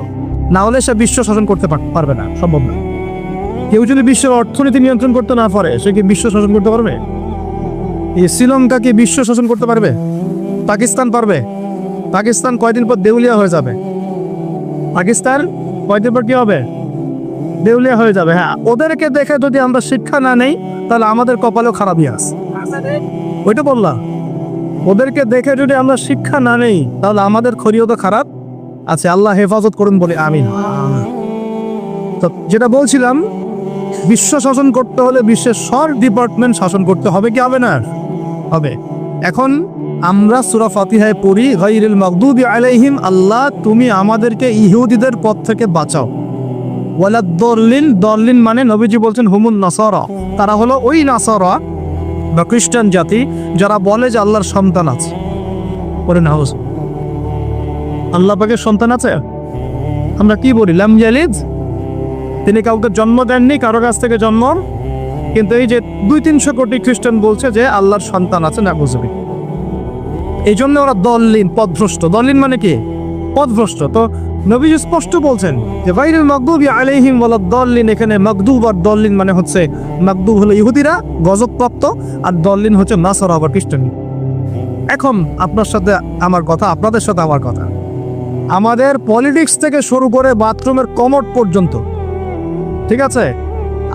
না হলে সে বিশ্ব শাসন করতে পারবে না, সম্ভব না। কেউ যদি বিশ্বের অর্থনীতি নিয়ন্ত্রণ করতে না পারে, সে কি বিশ্ব শাসন করতে পারবে? এই শ্রীলঙ্কা কি বিশ্ব শাসন করতে পারবে? পাকিস্তান পারবে? পাকিস্তান কয়দিন পর দেউলিয়া হয়ে যাবে। পাকিস্তান কয়দিন পর কি হবে? দেউলিয়া হয়ে যাবে। হ্যাঁ, ওদেরকে দেখে যদি আমরা শিক্ষা না নেই, তাহলে আমাদের কপালেও খারাপই আছে। ওইটা বললাম, ওদেরকে দেখে যদি আমরা শিক্ষা না নেই, তাহলে আমাদের খরিও তো খারাপ আছে। আল্লাহ হেফাজত করুন বলি আমিন। তো যেটা বলছিলাম, বিশ্ব শাসন করতে হলে বিশ্বের সব ডিপার্টমেন্ট শাসন করতে হবে, কি হবে না? হবে। এখন আমরা সূরা ফাতিহায় পড়ি, গায়রিল মাগদুবি আলাইহিম, আল্লাহ তুমি আমাদেরকে ইহুদিদের পথ থেকে বাঁচাও। ওয়ালাদ দল্লিন, দল্লিন মানে নবীজি বলছেন হুমুন নাসারা, তারা হলো ওই নাসারা বা খ্রিস্টান জাতি যারা বলে যে আল্লাহর সন্তান আছে। বলে না, আল্লাহ পাকের সন্তান আছে? আমরা কি বলি? লাম ইয়ালিদ, তিনি কাউকে জন্ম দেননি, কারো কাছ থেকে জন্ম। কিন্তু এই যে 200-300 কোটি খ্রিস্টান বলছে যে আল্লাহর সন্তান আছে, না বুঝবি। এই জন্য ওরা দল্লিন, পথভ্রষ্ট। দল্লিন মানে কি? পথভ্রষ্ট। তো নবীজি স্পষ্ট বলছেন যে গায়রিল মাগদুবি আলাইহিম ওয়ালাদ দল্লিন। এখানে মাগদুব আর দল্লিন মানে হচ্ছে, মাগদুব হলো ইহুদিরা গজবপ্রাপ্ত, আর দল্লিন হচ্ছে নাসারা বা খ্রিস্টান। এখন আপনার সাথে আমার কথা, আপনাদের সাথে আমার কথা, আমাদের পলিটিক্স থেকে শুরু করে বাথরুমের কমোড পর্যন্ত, ঠিক আছে,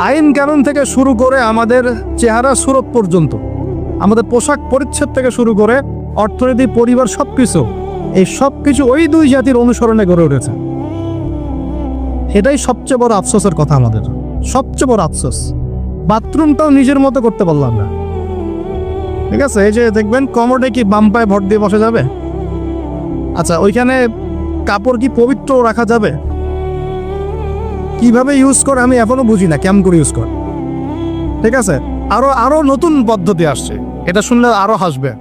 আইন কানুন থেকে শুরু করে আমাদের চেহারা সুরত পর্যন্ত, আমাদের পোশাক পরিচ্ছদ থেকে শুরু করে অর্থনীতি, পরিবার, সবকিছু, এই সব কিছু ওই দুই জাতির অনুসরণে গড়ে উঠেছে। এটাই সবচেয়ে বড় আফসোসের কথা, আমাদের সবচেয়ে বড় আফসোস। বাথরুমটাও নিজের মতো করতে পারলাম না, ঠিক আছে। এই যে দেখবেন কমোডে কি বাম পায়ে ভর দিয়ে বসে যাবে? আচ্ছা, ওইখানে কাপড় কি পবিত্র রাখা যাবে? কিভাবে ইউজ করে আমি এখনো বুঝি না, কেমন করে ইউজ করে, ঠিক আছে। আরো নতুন পদ্ধতি আসছে, এটা শুনলে আরো হাসবে।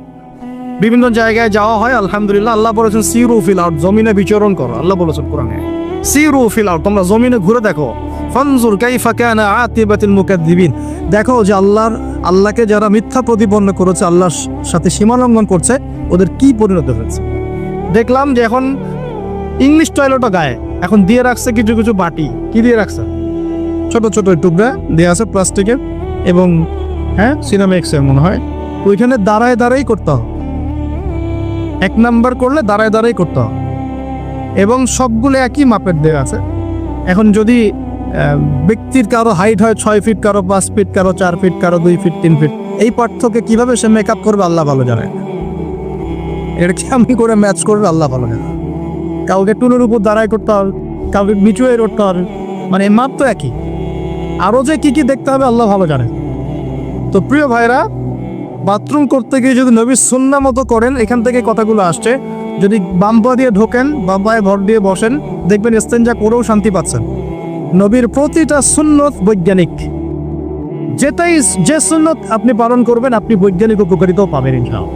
বিভিন্ন জায়গায় যাওয়া হয়, আলহামদুলিল্লাহ। আল্লাহ বলেছেন সিরু ফিল আরদ, জমিনে বিচরণ করো। আল্লাহ বলেছেন কোরআনে সিরু ফিল আরদ, তোমরা জমিনে ঘুরে দেখো। ফানজুর কাইফা কানা আতিবাতুল মুকাদ্দিবিন, দেখো যে আল্লাহকে যারা মিথ্যা প্রতিপন্ন করেছে, আল্লাহর সাথে সীমালঙ্ঘন করছে, ওদের কি পরিণত হয়েছে। দেখলাম যে এখন ইংলিশ টয়লেটও গায়ে এখন দিয়ে রাখছে কিছু কিছু বাটি। কি দিয়ে রাখছে? ছোট ছোট টুকরা দিয়ে আছে প্লাস্টিকের, এবং হ্যাঁ সিনামেক্সের মনে হয়। ওইখানে দাঁড়ায় দাঁড়াই করতে হবে, 1 নাম্বার করলে দাঁড়ায় দাঁড়াই করতে হবে, এবং সবগুলো একই মাপের দেওয়া আছে। এখন যদি ব্যক্তির কারো হাইট হয় 6 ফিট, কারো 5 ফিট, কারো 4 ফিট, কারো 2 ফিট, 3 ফিট, এই পার্থক্য কিভাবে সে মেকআপ করবে আল্লাহ ভালো জানে। এটা কেমন করে ম্যাচ করবে আল্লাহ ভালো জানে। কাউকে টুলের উপর দাঁড়ায় করতে হবে, কাউকে নিচু হয়ে করতে হবে, মানে মাপ তো একই। আরও যে কি কি দেখতে হবে আল্লাহ ভালো জানে। তো প্রিয় ভাইরা, বাথরুম করতে গিয়ে যদি নবীর সুন্নাহ মতো করেন, এখান থেকে কথাগুলো আসছে। যদি বাম পা দিয়ে ঢোকেন, বাম পায়ে ভর দিয়ে বসেন, দেখবেন ইস্তেঞ্জা করেও শান্তি পাচ্ছেন। নবীর প্রতিটা সুন্নত বৈজ্ঞানিক, যে সুন্নত আপনি পালন করবেন, আপনি বৈজ্ঞানিক উপকারিতাও পাবেন ইনশাআল্লাহ।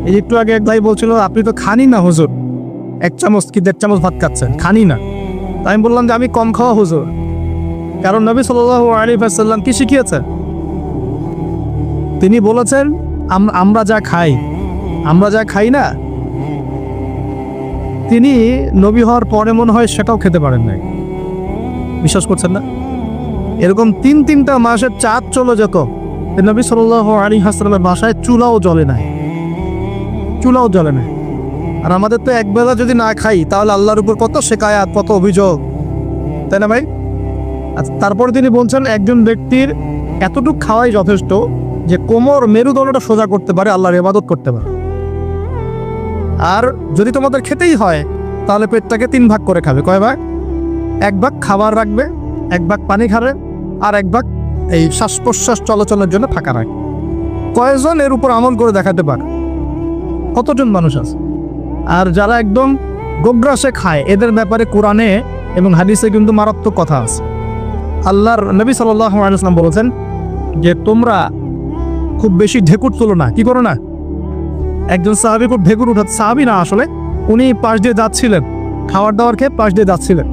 এই একটু আগে এক ভাই বলছিল, আপনি তো খানি না হুজুর, 1 চামচ কি 1.5 চামচ ভাত খাচ্ছেন, খানি না। তাই আমি বললাম যে আমি কম খাওয়া হুজুর, কারণ নবী সাল্লাল্লাহু আলাইহি ওয়াসাল্লাম কি শিখিয়েছেন? তিনি বলেছেন আমরা যা খাই না, তিনি নবী হওয়ার পরে মনে হয় সেটাও খেতে পারেন নাই। বিশ্বাস করছেন না? এরকম 3-3টা মাসের চাঁদ চলে যেত, নবী সাল্লাল্লাহু আলাইহি ওয়াসাল্লামের বাসায় চুলাও জ্বলে নাই। আর আমাদের তো একবেলা যদি না খাই, তাহলে আল্লাহর উপর কত শেকায়াত, কত অভিযোগ, তাই না ভাই? আচ্ছা, তারপরে তিনি বলছেন একজন ব্যক্তির এতটুকু খাওয়াই যথেষ্ট যে কোমর, মেরুদণ্ডটা সোজা করতে পারে, আল্লাহর ইবাদত করতে পারে। আর যদি তোমাদের খেতেই হয়, তাহলে পেটটাকে 3 ভাগ করে খাবে। কয় ভাগ? 1 ভাগ খাবার রাখবে, 1 ভাগ পানি খাবে, আর 1 ভাগ এই শ্বাস প্রশ্বাস চলাচলের জন্য ফাঁকা রাখবে। কয়জন এর উপর আমল করে দেখাতে পারে? কতজন মানুষ আছে? আর যারা একদম গোগ্রাসে খায়, এদের ব্যাপারে কোরআনে এবং হাদিসে কিন্তু মারাত্মক কথা আছে। আল্লাহর নবী সাল্লাল্লাহু আলাইহি ওয়াসাল্লাম বলেছেন যে তোমরা খুব বেশি ঢেকুর তোলো না। কি করো না? একজন সাহাবী খুব ঢেকুর উঠাত, সাহাবী না আসলে, উনি পাশ দিয়ে যাচ্ছিলেন, খাবার দাবার খেয়ে পাশ দিয়ে যাচ্ছিলেন।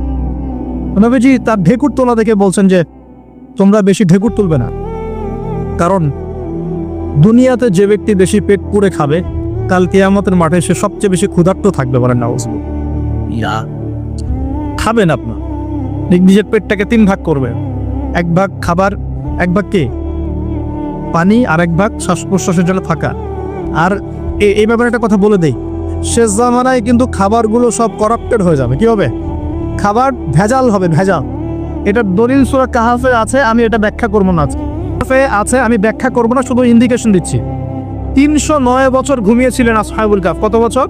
নবীজি তার ঢেকুর তোলা দেখে বলছেন যে তোমরা বেশি ঢেকুর তুলবে না, কারণ দুনিয়াতে যে ব্যক্তি বেশি পেট পুরে খাবে কাল কিয়ামতের মাঠে সে সবচেয়ে বেশি ক্ষুধার্ত থাকবে। বলেন না খাবেন আপনার নিজের পেটটাকে 3 ভাগ করবেন, 1 ভাগ খাবার, 1 ভাগ কি পানি, আর 1 ভাগ শ্বাস প্রশ্বাসের জন্য থাকা। আর এই ব্যাপারে একটা কথা বলে দেই, শেষ জামানায় কিন্তু খাবারগুলো সব করাপ্টেড হয়ে যাবে। কি হবে? খাবার ভেজাল হবে, ভেজাল। এটা দলিল সূরা কাহাফে আছে, আমি এটা ব্যাখ্যা করবো না আজকে। আছে, আমি ব্যাখ্যা করবো না, শুধু ইন্ডিকেশন দিচ্ছি। 309 বছর ঘুমিয়েছিলেন আসহাবুল কাহফ। কত বছর?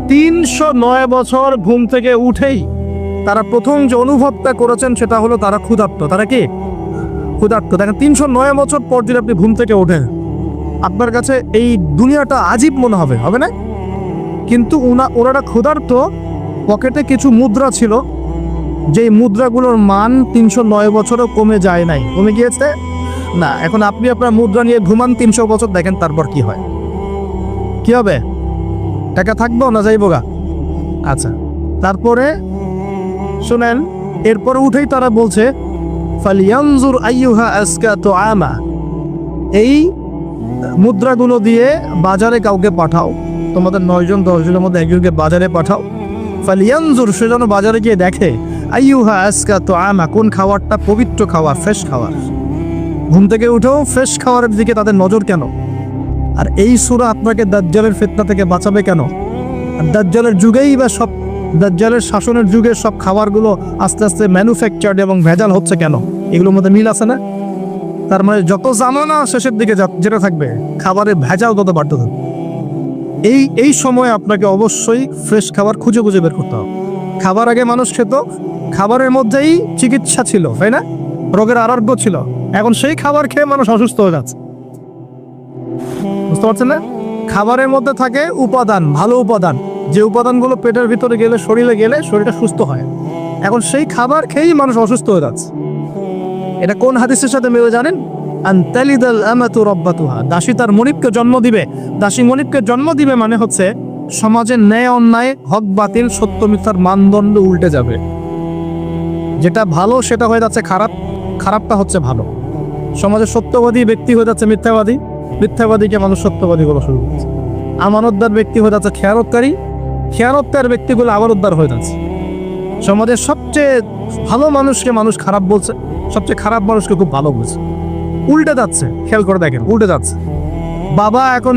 309 বছর ঘুম থেকে উঠেই তারা প্রথম যে অনুভবটা করেছেন সেটা হলো তারা ক্ষুধার্ত। তারা কি ক্ষুধার্ত? দেখেন 309 বছর পর যদি আপনি ঘুম থেকে ওঠেন, আপনার কাছে এই দুনিয়াটা আজীব মনে হবে, হবে না? কিন্তু ওনারা ক্ষুধার্ত, পকেটে কিছু মুদ্রা ছিল, যেই মুদ্রাগুলোর মান 309 বছরও কমে যায় নাই। কমে গিয়েছে না। এখন আপনি আপনার মুদ্রা নিয়ে ঘুমান 300 বছর, দেখেন তারপর কি হয়। কি হবে? টাকা থাকবো না যাইবো গা? আচ্ছা, তারপরে শুনেন, এরপরে উঠেই তারা বলছে ফালিয়ানজুর আইয়ুহা আজকা তুআমা, এই মুদ্রাগুলো দিয়ে বাজারে কাউকে পাঠাও, তোমাদের 9 জন 10 জনের মধ্যে একজনকে বাজারে পাঠাও। ফালিয়ানজুর, সে যেন বাজারে গিয়ে দেখে আইয়ুহা আজকা তুআমা, কোন খাবারটা পবিত্র খাবার, ফ্রেশ খাবার। ঘুম থেকে উঠেও ফ্রেশ খাবারের দিকে তাদের নজর কেন? আর এই সূরা আপনাকে দাজ্জালের ফিতনা থেকে বাঁচাবে কেন? আর দাজ্জালের যুগেই বা সব, দাজ্জালের শাসনের যুগে সব খাবারগুলো আস্তে আস্তে ম্যানুফ্যাকচার্ড এবং ভেজাল হচ্ছে কেন? এগুলোর মধ্যে মিল আছে না? তার মানে যত জামানা শেষের দিকে যেটা থাকবে, খাবারের ভেজাল তত বাড়তে থাকবে। এই সময় আপনাকে অবশ্যই ফ্রেশ খাবার খুঁজে খুঁজে বের করতে হবে। খাবার আগে মানুষ খেত, খাবারের মধ্যেই চিকিৎসা ছিল, তাই না? রোগের আরোগ্য ছিল। এখন সেই খাবার খেয়ে মানুষ অসুস্থ হয়ে যাচ্ছে। বুঝতে পারছেন না? খাবারের মধ্যে থাকে উপাদান, ভালো উপাদান, যে উপাদানগুলো পেটের ভিতরে গেলে, শরীরে গেলে শরীরটা সুস্থ হয়। এখন সেই খাবার খেয়েই মানুষ অসুস্থ হয়ে যাচ্ছে। এটা কোন হাদিসের সাথে মিলে জানেন? আনতালিদাল আমাতু রাব্বাতুহা, দাসী তার মনিবকে জন্ম দিবে। দাসী মনিবকে জন্ম দিবে মানে হচ্ছে সমাজের ন্যায় অন্যায়, হক বাতিল, সত্য মিথ্যার মানদণ্ড উল্টে যাবে। যেটা ভালো সেটা হয়ে যাচ্ছে খারাপ, খারাপটা হচ্ছে ভালো। সমাজের সত্যবাদী ব্যক্তি হয়ে যাচ্ছে মিথ্যাবাদী, মিথ্যাবাদীকে মানুষ সত্যবাদী বলা শুরু করছে। আমানতদার ব্যক্তি হয়ে যাচ্ছে খেয়ানতকারী, খেয়ানতকার ব্যক্তিগুলো আমানতদার হয়ে যাচ্ছে। সমাজের সবচেয়ে ভালো মানুষকে মানুষ খারাপ বলছে, সবচেয়ে খারাপ মানুষকে খুব ভালো বলছে। উল্টে যাচ্ছে, খেয়াল করে দেখেন, উল্টে যাচ্ছে। বাবা এখন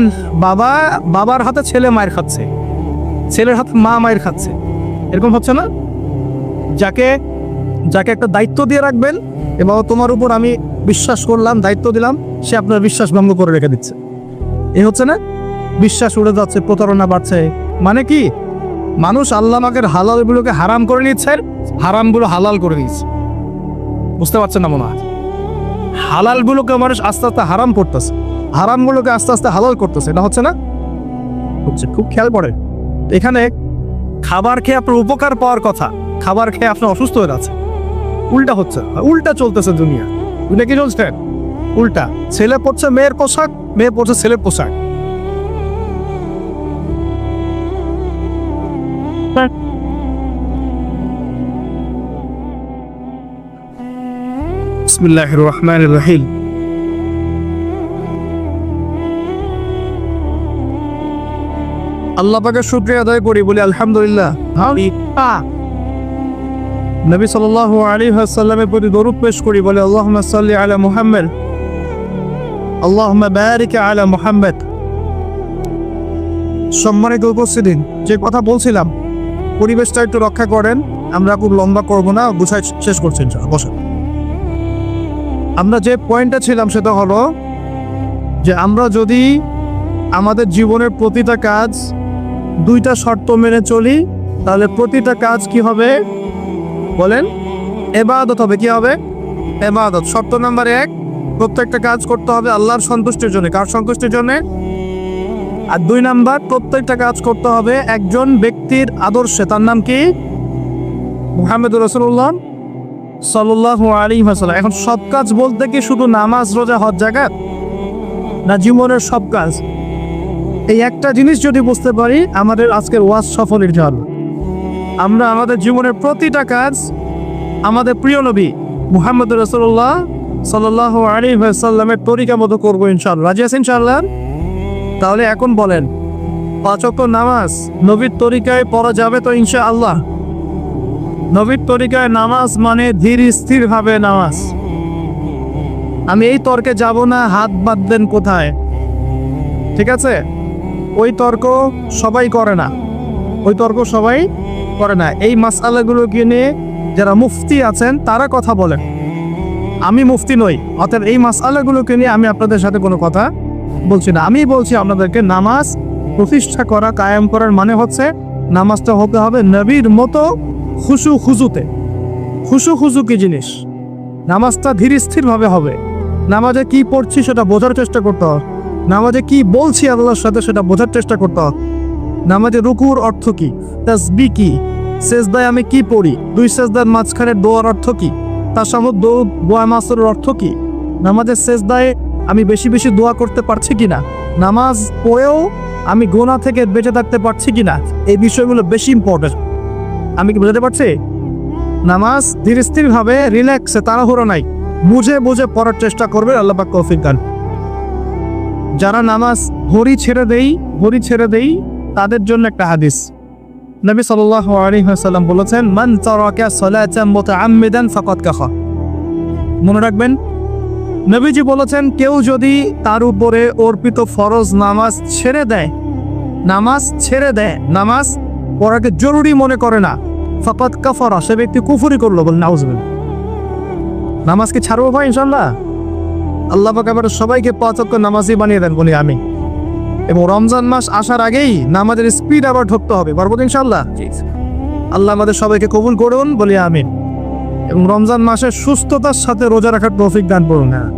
বাবার হাতে ছেলে মায়ের খাচ্ছে, ছেলের হাতে মা মায়ের খাচ্ছে, এরকম হচ্ছে না? যাকে একটা দায়িত্ব দিয়ে রাখবেন, এবং তোমার উপর আমি বিশ্বাস করলাম, দায়িত্ব দিলাম, সে আপনার বিশ্বাস ভঙ্গ করে রেখে দিচ্ছে। এই হচ্ছে না? বিশ্বাস উড়ে যাচ্ছে, প্রতারণা বাড়ছে। মানে কি? মানুষ আল্লাহ পাকের হালালগুলোকে হারাম করে নিচ্ছে, হারামগুলো হালাল করে নিচ্ছে। বুঝতে পারছেন না মনে হয়? হালালগুলোকে মানুষ আস্তে আস্তে হারাম করতেছে, হারামগুলোকে আস্তে আস্তে হালাল করতেছে। এটা হচ্ছে না? হচ্ছে। খুব খেয়াল করে, এখানে খাবার খেয়ে আপনার উপকার পাওয়ার কথা, খাবার খেয়ে আপনি অসুস্থ হয়ে যাচ্ছে। উল্টা হচ্ছে, উল্টা চলতেছে দুনিয়া। দুনিয়া কি চলছে? উল্টা। ছেলে পড়ছে মেয়ের পোশাক, মেয়ে পড়ছে ছেলের পোশাক। বিসমিল্লাহির রহমানির রহিম। আল্লাহ পাকের শুকরিয়া আদায় করি, বলি আলহামদুলিল্লাহ। নবী সাল্লাল্লাহু আলাইহি ওয়াসাল্লামের প্রতি দরুদ পেশ করি, বলে আল্লাহুম্মা সাল্লি আলা মুহাম্মদ, আল্লাহুম্মা বারিক আলা মুহাম্মদ। সম্মানিত উপস্থিতি, যে কথা বলছিলাম, পরিবেশটা একটু রক্ষা করেন। আমরা খুব লম্বা করব না, গুছাই শেষ করছি ইনশাআল্লাহ। বসেন। আমরা যে পয়েন্টটা ছিলাম সেটা হলো যে আমরা যদি আমাদের জীবনের প্রতিটা কাজ 2টা শর্ত মেনে চলি, তাহলে প্রতিটা কাজ কি হবে বলেন? ইবাদত হবে। কি হবে? ইবাদত। শর্ত নাম্বার 1, প্রত্যেকটা কাজ করতে হবে আল্লাহর সন্তুষ্টির জন্য। কার সন্তুষ্টির জন্য? আর 2 নাম্বার, প্রত্যেকটা কাজ করতে হবে একজন ব্যক্তির আদর্শে। তার নাম কি? মুহাম্মদুর রাসূলুল্লাহ সাল্লাল্লাহু আলাইহি ওয়াসাল্লাম। এখন সব কাজ বলতে কি শুধু নামাজ, রোজা, হজ, যাকাত, না জীবনের সব কাজ? এই একটা জিনিস যদি বুঝতে পারি, আমাদের আজকের ওয়াজ সফলের জল। আমরা আমাদের জীবনের প্রতিটা কাজ আমাদের প্রিয় নবী মুহাম্মদ রাসূলুল্লাহ সাল্লাল্লাহু আলাইহি ওয়াসাল্লামের তরিকা মতো করবো ইনশাআল্লাহ। রাজি আছেন ইনশাআল্লাহ? তাহলে এখন বলেন, 5 ওয়াক্ত নামাজ নবীর তরিকায় পড়া যাবে তো ইনশাআল্লাহ? নবীর তরিকায় নামাজ মানে ধীর স্থির ভাবে নামাজ। আমি এই তর্কে যাব না, হাত বাঁধবেন কোথায়, ঠিক আছে? ওই তর্ক সবাই করে না, ওই তর্ক সবাই করে না। এই মাসআলাগুলোকে নিয়ে যারা মুফতি আছেন তারা কথা বলেন, আমি মুফতি নই, অতএব এই মাসআলাগুলোকে নিয়ে আমি আপনাদের সাথে কোনো কথা বলছি না। আমি বলছি আপনাদেরকে, নামাজ প্রতিষ্ঠা করা, কায়েম করার মানে হচ্ছে নামাজটা হতে হবে নবীর মতো খুশু খুজুতে। খুশু খুজু কি জিনিস? নামাজটা ধীর স্থিরভাবে হবে। নামাজে কি পড়ছি সেটা বোঝার চেষ্টা করতে হবে, নামাজে কি বলছি আল্লাহর সাথে সেটা বোঝার চেষ্টা করতে হবে। নামাজে রুকুর অর্থ কি, তাসবিহ কি, সেজদায় আমি কি পড়ি, 2 সেজদার মাঝখানে দোয়ার অর্থ কি, তার সামনে দোয়া মাসুরের অর্থ কি, নামাজের সেজদায় আমি বেশি বেশি দোয়া করতে পারছি কিনা, নামাজ পড়েও আমি গুনাহ থেকে বেঁচে থাকতে পারছি কিনা, এই বিষয়গুলো বেশি ইম্পর্টেন্ট। আমি কি বুঝাতে পারছি? নামাজ ধীর স্থিরভাবে, রিল্যাক্সে, তাড়াহুড়ো নাই, বুঝে বুঝে পড়ার চেষ্টা করবে। আল্লাহ পাক তৌফিক দান। যারা নামাজ হরি ছেড়ে দেই তাদের জন্য একটা হাদিস। নবী সাল্লাল্লাহু আলাইহি ওয়াসাল্লাম বলেছেন, মান তারাকা সালাতান মুতাআম্মিদান ফাকাদ কাফা। মনে রাখবেন, নবীজি বলেছেন, কেউ যদি তার উপরে অর্পিত ফরজ নামাজ ছেড়ে দেয়, নামাজ পড়াকে জরুরি মনে করে না, ফাকাদ কাফারা, সে ব্যক্তি কুফরি করলো। বল নাউজুবিল্লাহ। নামাজকে ছাড়বো ভাই ইনশাআল্লাহ? আল্লাহ পাক এবার সবাইকে 5 ওয়াক্ত নামাজি বানিয়ে দেন বলি আমি। এবং রমজান মাস আসার আগেই নামাজের স্পিড আবার ঢুকতে হবে, পারবো ইনশাআল্লাহ? আল্লাহ আমাদের সবাইকে কবুল করুন বলি আমিন। এবং রমজান মাসে সুস্থতার সাথে রোজা রাখার তৌফিক দান করুন। হ্যাঁ,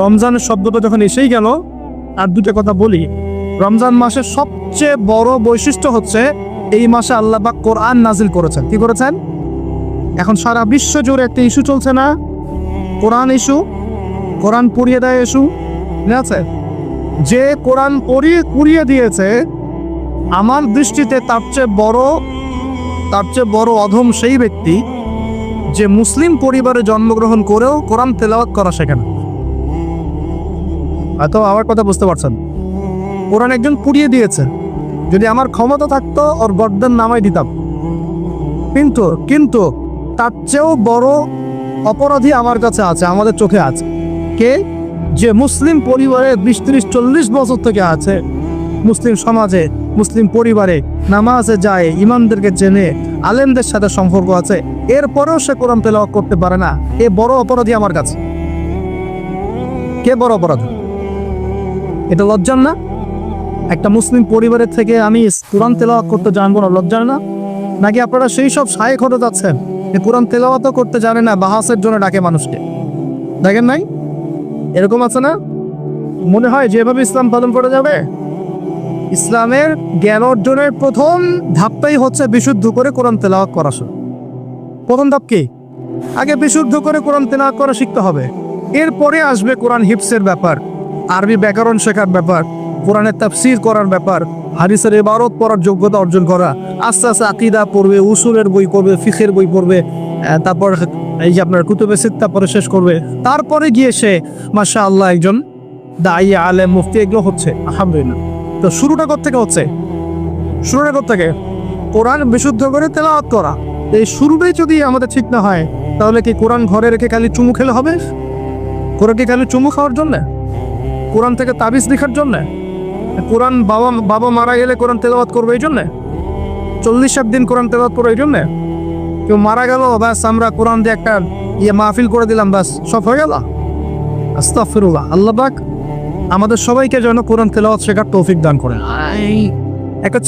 রমজানের শব্দটা যখন এসেই গেল, আর দুটো কথা বলি। রমজান মাসের সবচেয়ে বড় বৈশিষ্ট্য হচ্ছে এই মাসে আল্লাহ পাক কোরআন নাজিল করেছেন। কি করেছেন? এখন সারা বিশ্ব জুড়ে একটা ইস্যু চলছে না, কোরআন ইস্যু, কোরআন পুড়িয়ে দেয় ইস্যু, ঠিক আছে? যে কোরআন পুড়িয়ে দিয়েছে, আমার দৃষ্টিতে তার চেয়ে বড় অধম সেই ব্যক্তি যে মুসলিম পরিবারে জন্মগ্রহণ করেও কোরআন তেলাওয়াত করা শেখে না। হয়তো আমার কথা বুঝতে পারছেন। কোরআন একজন পুড়িয়ে দিয়েছে, যদি আমার ক্ষমতা থাকতো ওর গর্দান নামাই দিতাম, কিন্তু তার চেয়েও বড় অপরাধী আমার কাছে আছে, আমাদের চোখে আছে। কে? যে মুসলিম পরিবারে 20, 30, 40 বছর থেকে আছে, মুসলিম সমাজে, মুসলিম পরিবারে নামাজে যায়, ইমামদেরকে চেনে, আলেমদের সাথে সম্পর্ক আছে, এরপরেও সে কোরআন তেলাওয়াত করতে পারে না। এ বড় অপরাধী আমার কাছে। কে বড় অপরাধী? এটা লজ্জার না? একটা মুসলিম পরিবারের থেকে আমি কোরআন তেলাওয়াত করতে জানবো না, লজ্জার না? নাকি আপনারা সেই সব শায়েখ হতে যাচ্ছেন যে কোরআন তেলাওয়াতও করতে জানে না, বাহাসের জন্য ডাকে মানুষকে? দেখেন নাই এরকম আছে না? মনে হয় যেভাবে ইসলাম পালন করা যাবে। ইসলামের জ্ঞান অর্জনের প্রথম ধাপটাই হচ্ছে বিশুদ্ধ করে কোরআন তেলাওয়াত করা। প্রথম ধাপ কি? আগে বিশুদ্ধ করে কোরআন তেলাওয়াত করা শিখতে হবে। এরপরে আসবে কোরআন হিফজের ব্যাপার, আরবি ব্যাকরণ শেখার ব্যাপার, কোরআনের তাফসীর করার ব্যাপার, হাদিসের ইবারত পড়ার যোগ্যতা অর্জন করা। আস্তে আস্তে আকীদা পড়বে, উসুলের বই পড়বে, ফিকহের বই পড়বে, তারপর এই যে আপনার কুতুবে সিত্তা পড়ে শেষ করবে। তারপরে গিয়ে সে মাশাআল্লাহ একজন দাঈ, আলেম, মুফতি এগুলো হচ্ছে, আলহামদুলিল্লাহ। তো শুরুটা কোত্থেকে হচ্ছে? কোরআন বিশুদ্ধ করে তেলাওয়াত করা। এই শুরুটাই যদি আমাদের ঠিক না হয়, তাহলে কি কোরআন ঘরে রেখে খালি চুমু খেলে হবে? কোরআন কি খালি চুমু খাওয়ার জন্য? কোরআন থেকে তাবিজ লেখার জন্য? কোরআন বাবা মারা গেলে কোরআন তেলাওয়াত করবে এই জন্যে? 40 দিন কোরআন তেলাওয়াত করবে এই জন্যে? কেউ মারা গেল, ব্যাস আমরা কোরআন দিয়ে একটা মাহফিল করে দিলাম, ব্যাস সব হয়ে গেল? আস্তাগফিরুল্লাহ। আল্লাহ পাক আমাদের সবাইকে যেন কোরআন তেলাওয়াত শেখার তৌফিক দান করেন। একটা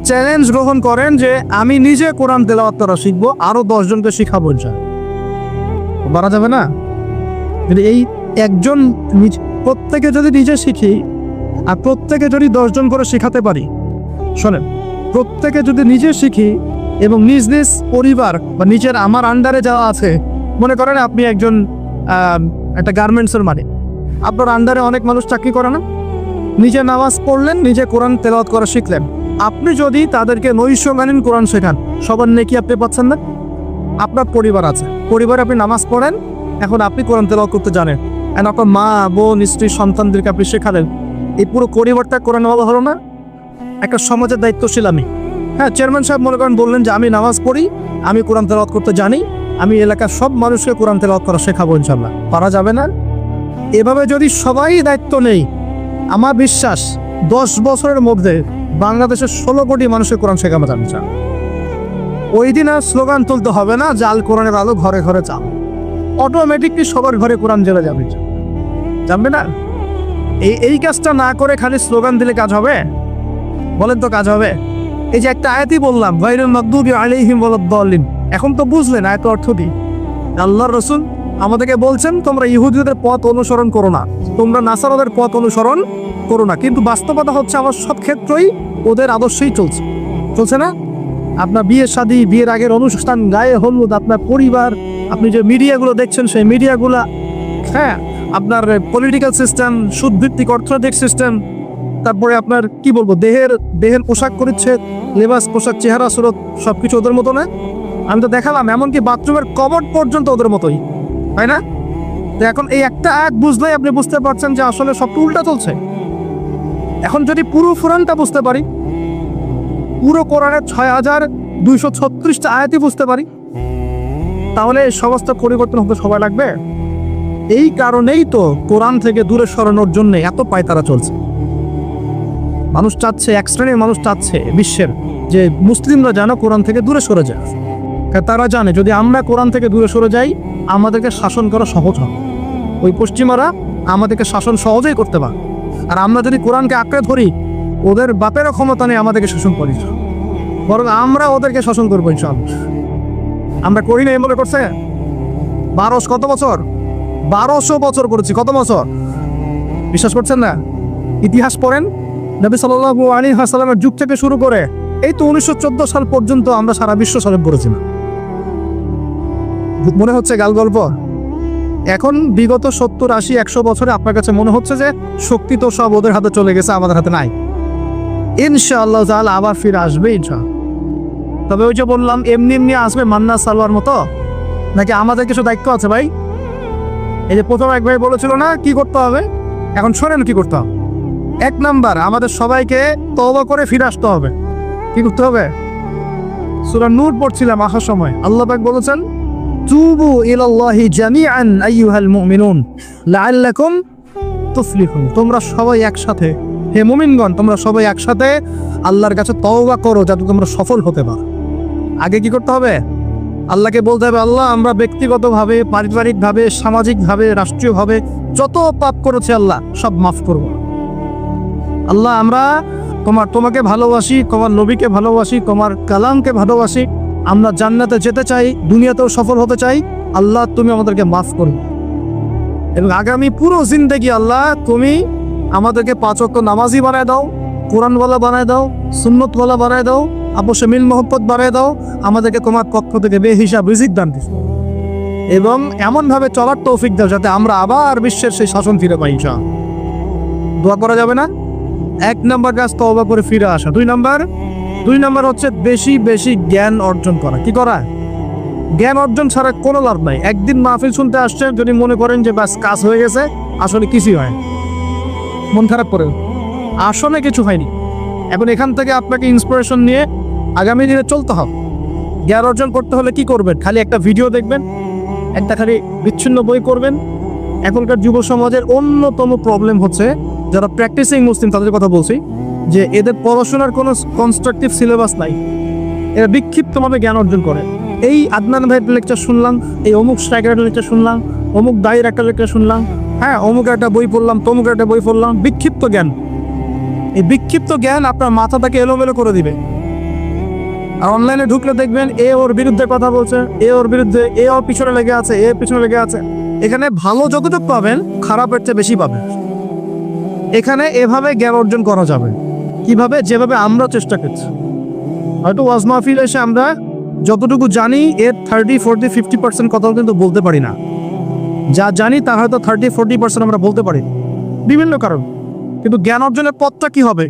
চ্যালেঞ্জ গ্রহণ করেন যে আমি নিজে কোরআন তেলাওয়াত করা শিখবো, আরো 10 জনকে শিখাবো। বাড়া যাবে না? এই একজন প্রত্যেকে যদি নিজে শিখি আর প্রত্যেকে যদি 10 জন করে শিখাতে পারি, শোনেন, প্রত্যেকে যদি নিজে শিখি, এবং নিজ নিজ পরিবার বা নিজের আমার আন্ডারে যাওয়া আছে, মনে করেন আপনি একজন একটা গার্মেন্টসের মালিক, আপনার আন্ডারে অনেক মানুষ চাকরি করে না, নিজে নামাজ পড়লেন, নিজে কোরআন তেলাওয়াত করা শিখলেন, আপনি যদি তাদেরকে নৈশকালীন কোরআন শেখান, সবার নেকি আপনি পাচ্ছেন না? আপনার পরিবার আছে, পরিবারে আপনি নামাজ পড়েন, এখন আপনি কোরআন তেলাওয়াত করতে জানেন, এখন আপনার মা, বোন, স্ত্রী, সন্তানদেরকে আপনি শেখালেন, এই পুরো পরিবারটা কোরআন ওয়ালা হলো না? একটা সমাজের দায়িত্বশীল আমি। হ্যাঁ, চেয়ারম্যান সাহেব মনে করেন বললেন যে আমি নামাজ পড়ি, আমি কোরআন তেলাওয়াত করতে জানি, আমি এলাকার সব মানুষকে কোরআন তেলাওয়াত করা শেখাবো ইনশাল্লাহ। পারা যাবে না? এভাবে যদি সবাই দায়িত্ব নেই, আমার বিশ্বাস 10 বছরের মধ্যে বাংলাদেশের 16 কোটি মানুষের কোরআন শেখানো যাবে। ওই দিন আর স্লোগান তুলতে হবে না, জাল কোরআনের আলো ঘরে ঘরে চাল, অটোমেটিকলি সবার ঘরে কোরআন জ্বলে যাবে। জানবে না? এই কাজটা না করে খালি স্লোগান দিলে কাজ হবে? বলেন তো কাজ হবে? এই যে একটা আয়াতই বললাম, গায়রুল মাগদুবি আলাইহিম ওয়ালাদ-দাল্লিন, এখন তো বুঝলেন আয়াত অর্থ কি? আল্লাহর রাসূল আমাদেরকে বলছেন তোমরা ইহুদিদের পথ অনুসরণ করো না, তোমরা নাসারাদের পথ অনুসরণ করো না, কিন্তু বাস্তবতা হচ্ছে আমার সব ক্ষেত্রেই ওদের আদর্শই চলছে না? আপনার বিয়ে শাদী, বিয়ের আগের অনুষ্ঠান, গায়ে হলুদ, আপনার পরিবার, আপনি যে মিডিয়াগুলো দেখছেন সেই মিডিয়াগুলা, হ্যাঁ, আপনার পলিটিক্যাল সিস্টেম, সুদভিত্তিক অর্থনৈতিক সিস্টেম, তারপরে আপনার কি বলবো, দেহের পোশাক পরিচ্ছেদ, লেবাস, পোশাক, চেহারা, সুরত, সবকিছু ওদের মতো না? আমি তো দেখালাম, এমনকি বাথরুমের কবর্ড পর্যন্ত ওদের মতোই, তাই না? তো এখন এই একটা আয়াত বুঝলেই আপনি বুঝতে পারছেন যে আসলে সব উল্টা চলছে। এখন যদি পুরো কোরআনটা বুঝতে পারি, পুরো কোরআনের 6236টা আয়াতই বুঝতে পারি, তাহলে এই সমস্ত পরিবর্তন হতে সময় লাগবে। এই কারণেই তো কোরআন থেকে দূরে সরানোর জন্য এত পায়তারা চলছে। মানুষ চাচ্ছে, এক শ্রেণীর মানুষ চাচ্ছে বিশ্বের যে মুসলিমরা যেন কোরআন থেকে দূরে সরে যায়। তারা জানে যদি আমরা কোরআন থেকে দূরে সরে যাই, আমাদেরকে শাসন করা সহজ হবে। ওই পশ্চিমারা আমাদেরকে শাসন সহজেই করতে পারে, আর আমরা যদি কোরআনকে আঁকড়ে ধরি, ওদের বাপেরও ক্ষমতা নেই আমাদেরকে শাসন করি, বরং আমরা ওদেরকে শাসন করবো ইনশাআল্লাহ। আমরা করি না, মনে করছে 12 কত বছর, 1200 বছর করেছি। কত বছর? বিশ্বাস করছেন না? ইতিহাস পড়েন, নবী সাল্লাল্লাহু আলাইহি ওয়াসাল্লামের যুগ থেকে শুরু করে এই তো 1914 সাল পর্যন্ত আমরা সারা বিশ্ব সালেম পড়েছিলাম। মনে হচ্ছে গাল গল্প। এখন বিগত 70, 80, 100 বছরে আপনার কাছে মনে হচ্ছে যে শক্তি তো সব ওদের হাতে চলে গেছে, আমাদের হাতে নাই। ইনশাআল্লাহ তাআলা আবার ফিরে আসবে ইনশাআল্লাহ। তবে ওই যে বললাম, এমনি আসবে মান্না সালোয়ার মতো, নাকি আমাদের কিছু দায়িত্ব আছে ভাই? এই যে প্রথম এক ভাই বলেছিল না কি করতে হবে, এখন শোনেন কি করতে হবে। 1 নাম্বার, আমাদের সবাইকে তওবা করে ফিরে আসতে হবে। কি করতে হবে? সূরা নূর পড়ছিলাম আসার সময়, আল্লাহ পাক বলেছেন, তুবু ইলাল্লাহি জামিআন আইয়ুহাল মুমিনুন লাআল্লাকুম তুফলিহুন। তোমরা সবাই একসাথে, হে মুমিনগণ, তোমরা সবাই একসাথে আল্লাহর কাছে তওবা করো যাতে তোমরা সফল হতে পারো। আগে কি করতে হবে? আল্লাহকে বলতে হবে, আল্লাহ আমরা ব্যক্তিগতভাবে, পারিবারিকভাবে, সামাজিকভাবে, রাষ্ট্রীয়ভাবে যত পাপ করেছি আল্লাহ সব মাফ করব। আল্লাহ আমরা তোমাকে ভালোবাসি, তোমার নবীকে ভালোবাসি, তোমার কালামকে ভালোবাসি, আমরা জান্নাতে যেতে চাই, দুনিয়াতেও সফল হতে চাই, আল্লাহ তুমি আমাদেরকে মাফ করো। এবং আগামী পুরো জিন্দেগি আল্লাহ তুমি আমাদেরকে 5 ওয়াক্ত নামাজি বানায় দাও, কোরআনওয়ালা বানায় দাও, সুন্নতওয়ালা বানায় দাও, আপসে মিল মহব্বত বানায় দাও, আমাদেরকে তোমার পক্ষ থেকে বেহিসাব রিজিক দান দিও, এবং এমনভাবে চলার তৌফিক দাও যাতে আমরা আবার বিশ্বের সেই শাসন ফিরে পাই। দোয়া করা যাবে না? 1 নাম্বার কাজ তওবা করে ফিরে আসা। 2 নাম্বার হচ্ছে বেশি বেশি জ্ঞান অর্জন করা। কি করা? জ্ঞান অর্জন ছাড়া কোনো লাভ নাই। একদিন মাহফিল শুনতে আসছেন, যদি মনে করেন যে বাস কাজ হয়ে গেছে, আসলে কিছুই হয়, মন খারাপ করে, আসলে কিছু হয়নি। এখন এখান থেকে আপনাকে ইন্সপিরেশন নিয়ে আগামী দিনে চলতে হবে। জ্ঞান অর্জন করতে হলে কি করবেন? খালি একটা ভিডিও দেখবেন, একটা খালি বিচ্ছিন্ন বই করবেন। এখনকার যুব সমাজের অন্যতম প্রবলেম হচ্ছে, যারা প্র্যাকটিসিং মুসলিম তাদের কথা বলছি, যে এদের পড়াশোনার কোনো কনস্ট্রাকটিভ সিলেবাস নাই, এরা বিক্ষিপ্তভাবে জ্ঞান অর্জন করে। এই আদনান ভাইয়ের লেকচার শুনলাম, এই অমুক স্ট্রাইকারের লেকচার শুনলাম, অমুক দায়ের একটা লেকচার শুনলাম, হ্যাঁ অমুক একটা বই পড়লাম, তমুক একটা বই পড়লাম, বিক্ষিপ্ত জ্ঞান। এই বিক্ষিপ্ত জ্ঞান আপনার মাথাটাকে এলোমেলো করে দিবে। আর অনলাইনে ঢুকলে দেখবেন এ ওর বিরুদ্ধে কথা বলছে, এ ওর বিরুদ্ধে, এ ওর পিছনে লেগে আছে, এ পিছনে লেগে আছে। এখানে ভালো যতটুকু পাবেন, খারাপের চেয়ে বেশি পাবেন। এখানে এভাবে জ্ঞান অর্জন করা যাবে। কিভাবে? যেভাবে আমরা চেষ্টা করছি। হয়তো ওয়াজ মাহফিল এসে আমরা যতটুকু জানি এর 30, 40, 50% কথাও কিন্তু বলতে পারি না। যা জানি তা হয়তো 30, 40% আমরা বলতে পারি বিভিন্ন কারণ। কিন্তু জ্ঞান অর্জনের পথটা কি হবে?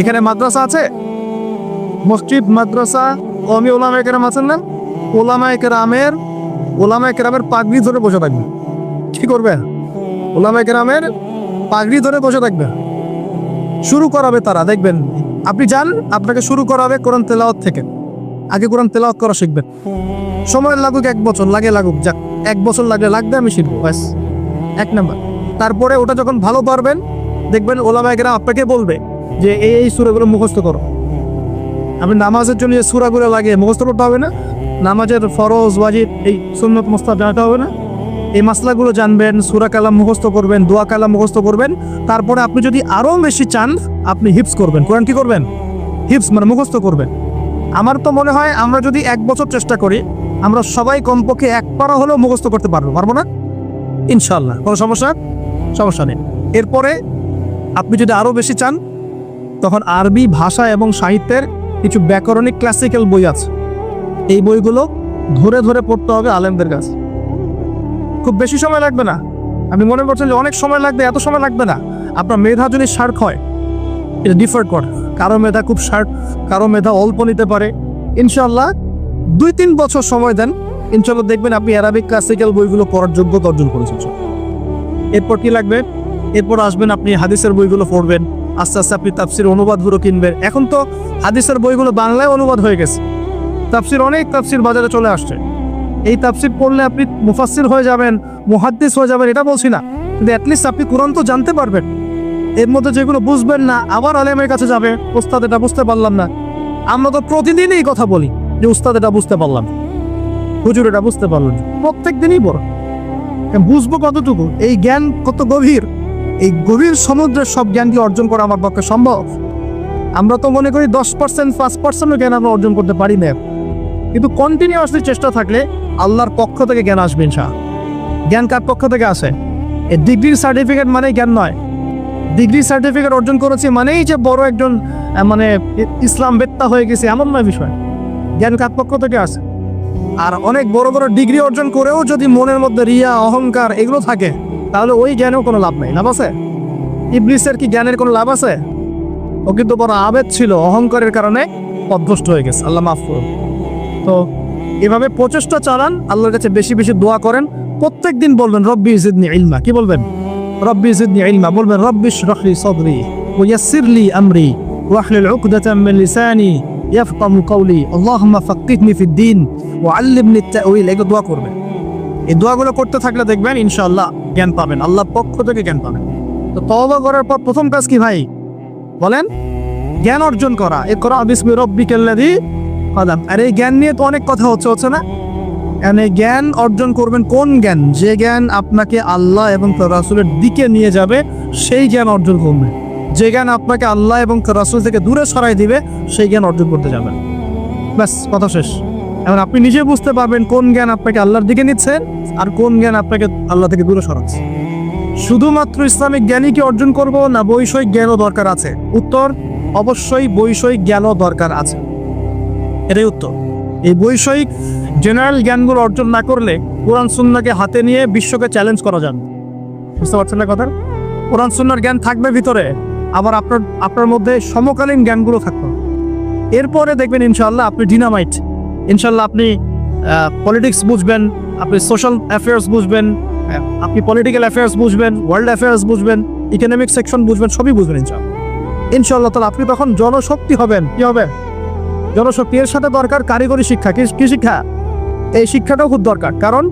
এখানে মাদ্রাসা আছে, মসজিদ মাদ্রাসা, কওমি ওলামায়ে কেরাম আছেন না? ওলামায়ে কেরামের পাগড়ি ধরে বসে থাকবে। কি করবে? ওলামায়ে কেরামের পাগড়ি ধরে বসে থাকবে। শুরু করাবে তারা, দেখবেন আপনি যান, আপনাকে শুরু করাবে কোরআন তেলাওয়াত থেকে। আগে কোরআন তেলাওয়াত করা শিখবেন। সময় লাগুক 1 বছর, লাগুক, যাক 1 বছর লাগবে, আমি শিখবো, ব্যাস 1 নাম্বার। তারপরে ওটা যখন ভালো পারবেন, দেখবেন ওলামায়ে কেরাম আপনাকে বলবে যে এই সূরাগুলো মুখস্থ করো। আপনি নামাজের জন্য যে সূরাগুলো লাগে মুখস্থ করতে হবে না? নামাজের ফরজ, ওয়াজিব, এই সুন্নত মুস্তাহাব জানতে হবে না? এই মাসলাগুলো জানবেন, সূরা কালাম মুখস্থ করবেন, দোয়া কালাম মুখস্থ করবেন। তারপরে আপনি যদি আরও বেশি চান, আপনি হিফজ করবেন। কোরআন কি করবেন? হিফজ মানে মুখস্থ করবেন। আমার তো মনে হয় আমরা যদি 1 বছর চেষ্টা করি, আমরা সবাই কমপক্ষে 1 পারা হলেও মুখস্থ করতে পারবো না? ইনশাআল্লাহ, কোনো সমস্যা নেই। এরপরে আপনি যদি আরও বেশি চান, তখন আরবি ভাষা এবং সাহিত্যের কিছু ব্যাকরণিক ক্লাসিক্যাল বই আছে। এই বইগুলো ধরে ধরে পড়তে হবে আলেমদের কাছে। খুব বেশি সময় লাগবে না। আপনি মনে করছেন যে অনেক সময় লাগবে, এত সময় লাগবে না। আপনার মেধা যদি শার্প হয়, এটা ডিফার করে। কারো মেধা খুব শার্প, কারো মেধা অল্প নিতে পারে। ইনশাআল্লাহ 2-3 বছর সময় দেন, ইনশাআল্লাহ দেখবেন আপনি অ্যারাবিক ক্লাসিক্যাল বইগুলো পড়ার যোগ্যতা অর্জন করেছেন। এরপর কি লাগবে? এরপর আসবেন আপনি হাদিসের বইগুলো পড়বেন। আস্তে আস্তে আপনি তাফসির অনুবাদগুলো কিনবেন। এখন তো হাদিসের বইগুলো বাংলায় অনুবাদ হয়ে গেছে। অনেক তাফসির বাজারে চলে আসছে। এই তাফসির পড়লে আপনি মুফাসসির হয়ে যাবেন, মুহাদ্দিস হয়ে যাবেন, এটা বলছি না, কিন্তু অ্যাটলিস্ট আপনি কোরআন তো জানতে পারবেন। এর মধ্যে যেগুলো বুঝবেন না, আবার আলেমের কাছে যাবে, ওস্তাদ এটা বুঝতে পারলাম না। আমরা তো প্রতিদিনই কথা বলি যে উস্তাদ এটা বুঝতে পারলাম, হুজুর এটা বুঝতে পারলাম। প্রত্যেক দিনই বড় বুঝবো কতটুকু? এই জ্ঞান কত গভীর, এই গভীর সমুদ্রের সব জ্ঞানকে অর্জন করা আমার পক্ষে সম্ভব? আমরা তো মনে করি 10%, 5% জ্ঞান আমরা অর্জন করতে পারি না। কিন্তু কন্টিনিউয়াসলি চেষ্টা থাকলে আল্লাহর পক্ষ থেকে জ্ঞান আসবে ইনশাআল্লাহ। জ্ঞান কার পক্ষ থেকে আসে? এই ডিগ্রির সার্টিফিকেট মানেই জ্ঞান নয়। ডিগ্রি সার্টিফিকেট অর্জন করেছি মানেই যে বড় একজন ইসলাম বেত্তা হয়ে গেছে, এমন নয় বিষয়। জ্ঞান কার পক্ষ থেকে আসে? আর অনেক বড় বড় ডিগ্রি অর্জন করেও যদি মনের মধ্যে রিয়া, অহংকার এগুলো থাকে, তাহলে ওই জ্ঞানেও কোনো লাভ নেই। লাভ আছে? ইবলিসের কি জ্ঞানের কোনো লাভ আছে? ও কিন্তু বড় আবেদ ছিল, অহংকারের কারণে পথভ্রষ্ট হয়ে গেছে। আল্লাহ মাফ করুন। তো এভাবে প্রচেষ্টা চালান, আল্লাহর কাছে বেশি বেশি দোয়া করেন। প্রত্যেক দিন বলবেন রব্বি জিদনি ইলমা। কি বলবেন? রব্বি জিদনি ইলমা। বলবেন রব্বি ইশরাহ লি সাদরি ওয়া ইয়াসসির লি আমরি ওয়াহলুল উকদাতাম মিন লিসানি ইয়াফকাহু কওলি আল্লাহুম্মা ফাক্কিহনি ফিদ-দীন ওয়া আল্লিমনি আত-তা'উইল। এগুলো দোয়া করবেন। এই দোয়াগুলো করতে থাকলে দেখবেন ইনশাআল্লাহ জ্ঞান পাবেন, আল্লাহর পক্ষ থেকে জ্ঞান পাবেন। তো তওবা করার পর প্রথম কাজ কি ভাই? বলেন, জ্ঞান অর্জন করা। ইকরা বিসমি রাব্বিকাল্লাযী খালাক। আর এই জ্ঞান নিয়ে তো অনেক কথা হচ্ছে না? এনে জ্ঞান অর্জন করবেন কোন জ্ঞান? যে জ্ঞান আপনাকে আল্লাহ এবং তার রাসূলের দিকে নিয়ে যাবে, সেই জ্ঞান অর্জন করবেন। যে জ্ঞান আপনাকে আল্লাহ এবং তার রাসূল থেকে দূরে সরাই দিবে, সেই জ্ঞান অর্জন করতে যাবেন। ব্যাস, কথা শেষ। এখন আপনি নিজে বুঝতে পারবেন কোন জ্ঞান আপনাকে আল্লাহর দিকে নিচ্ছে আর কোন জ্ঞান আপনাকে আল্লাহ থেকে দূরে সরাচ্ছে। শুধুমাত্র ইসলামিক জ্ঞানই কি অর্জন করব, না বৈষয়িক জ্ঞানও দরকার আছে? উত্তর, অবশ্যই বৈষয়িক জ্ঞানও দরকার আছে। এটাই উত্তর। এই বৈষয়িক জেনারেল জ্ঞানগুলো অর্জন না করলে কোরআন সুন্নাহকে হাতে নিয়ে বিশ্বকে চ্যালেঞ্জ করা যাবে। বুঝতে পারছেন না কথা? কোরআন সুন্নাহর জ্ঞান থাকবে ভিতরে, আবার আপনার মধ্যে সমকালীন জ্ঞানগুলো থাকবে। এরপরে দেখবেন ইনশাআল্লাহ আপনি ডিনামাইট। ইনশাআল্লাহ আপনি পলিটিক্স বুঝবেন, আপনি সোশ্যাল অ্যাফেয়ার্স বুঝবেন, আপনি পলিটিক্যাল অ্যাফেয়ার্স বুঝবেন, ওয়ার্ল্ড অ্যাফেয়ার্স বুঝবেন, ইকোনমিক সেকশন বুঝবেন, সবই বুঝবেন ইনশাআল্লাহ। তাহলে আপনি তখন জনশক্তি হবেন। কি হবে? জনশক্তি। এর সাথে দরকার কারিগরি শিক্ষা। কি শিক্ষা? এই শিক্ষাটাও খুব দরকার। কারণ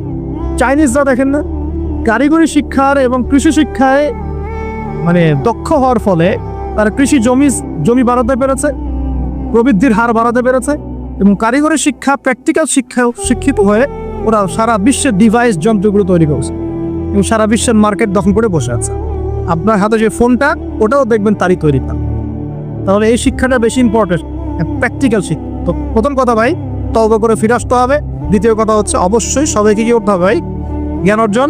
চাইনিজরা দেখেন না, কারিগরি শিক্ষার এবং কৃষি শিক্ষায় দক্ষ হওয়ার ফলে তারা কৃষি জমি বাড়াতে পেরেছে, প্রবৃদ্ধির হার বাড়াতে পেরেছে, এবং কারিগরি শিক্ষা, প্র্যাকটিক্যাল শিক্ষিত হয়ে ওরা সারা বিশ্বের ডিভাইস যন্ত্রগুলো তৈরি করেছে এবং সারা বিশ্বের মার্কেট দখল করে বসে আছে। আপনার হাতে যে ফোনটা, ওটাও দেখবেন তারই তৈরি। তাহলে এই শিক্ষাটা বেশি ইম্পর্টেন্ট, প্র্যাকটিক্যাল শিক্ষা। তো প্রথম কথা ভাই, তওবা করে ফিরে আসতে হবে। দ্বিতীয় কথা হচ্ছে অবশ্যই সবাইকে কি করতে হবে ভাই? জ্ঞান অর্জন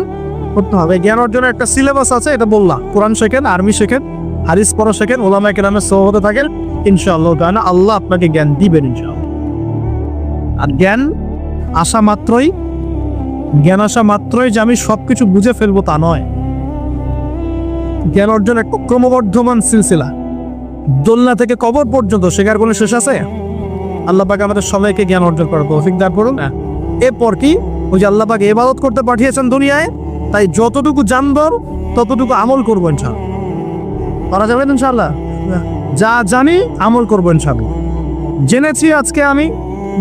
করতে হবে। জ্ঞান অর্জনের একটা সিলেবাস আছে, এটা বললাম। কোরআন শেখেন, আরবি শেখেন, হাদিস পড়া শেখেন, ওলামায়ে কেরামের সোহবতে থাকেন, ইনশাআল্লাহ তাআলা আল্লাহ আপনাকে জ্ঞান দিবেন ইনশাআল্লাহ। আর জ্ঞান আসা মাত্রই যে আমি সবকিছু বুঝে ফেলবো তা নয়। জ্ঞান অর্জন একটা ক্রমবর্ধমান সিলসিলা, দোলনা থেকে কবর পর্যন্ত শেখার কোনো শেষ আছে? আল্লাহ পাক আমাদের সবাইকে জ্ঞান অর্জন করার তৌফিক দান করুন। এরপর কি, ওই যে আল্লাহ পাক ইবাদত করতে পাঠিয়েছেন দুনিয়ায়, তাই যতটুকু জানবো ততটুকু আমল করবো ইনশাআল্লাহ। করা যাবে ইনশাআল্লাহ? যা জানি আমল করবো ইনশাআল্লাহ। জেনেছি আজকে আমি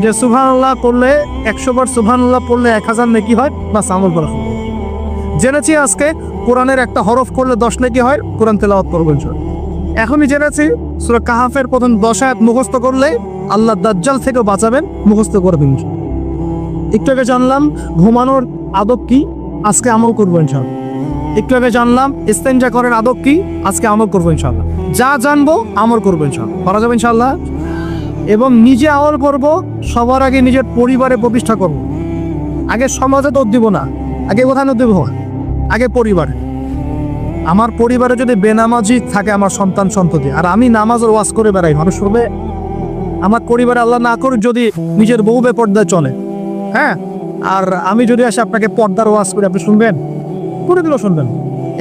যে সুবহানাল্লাহ পড়লে 100 বার সুবহানাল্লাহ পড়লে 1000 নেকি হয়, বাস আমল করা হবে। জেনেছি আজকে কোরআনের একটা হরফ করলে 10 নেকি হয়, কোরআন তেলাওয়াত করবো ইনশাআল্লাহ। এখনই জেনেছি সূরা কাহাফের প্রথম 10 আয়াত মুখস্থ করলে আল্লাহ দাজ্জাল থেকে বাঁচাবেন, মুখস্থ করবেন। একটু আগে জানলাম ঘুমানোর আদব কি, আজকে আমল করবো ইনশাআল্লাহ। একটু আগে জানলাম ইস্তেঞ্জা করার আদব কি, আজকে আমল করবো ইনশাআল্লাহ। যা জানবো আমল করবো ইনশাআল্লাহ, করা যাবে ইনশাআল্লাহ। এবং নিজে আমল করব, সবার আগে নিজের পরিবারে প্রতিষ্ঠা করব। আগে সমাজে দোষ দিব না, আগে কোথায় দেব? আগে পরিবারে। আমার পরিবারে যদি বেনামাজি থাকে আমার সন্তান সন্ততি, আর আমি নামাজের ওয়াজ করে বেড়াই, মানুষ শুনবে? আমার পরিবারে আল্লাহ না করুক যদি নিজের বউ বেপর্দায় চলে, হ্যাঁ, আর আমি যদি আসে আপনাকে পর্দার ওয়াজ করে, আপনি শুনবেন? করে দিলেও শুনবেন।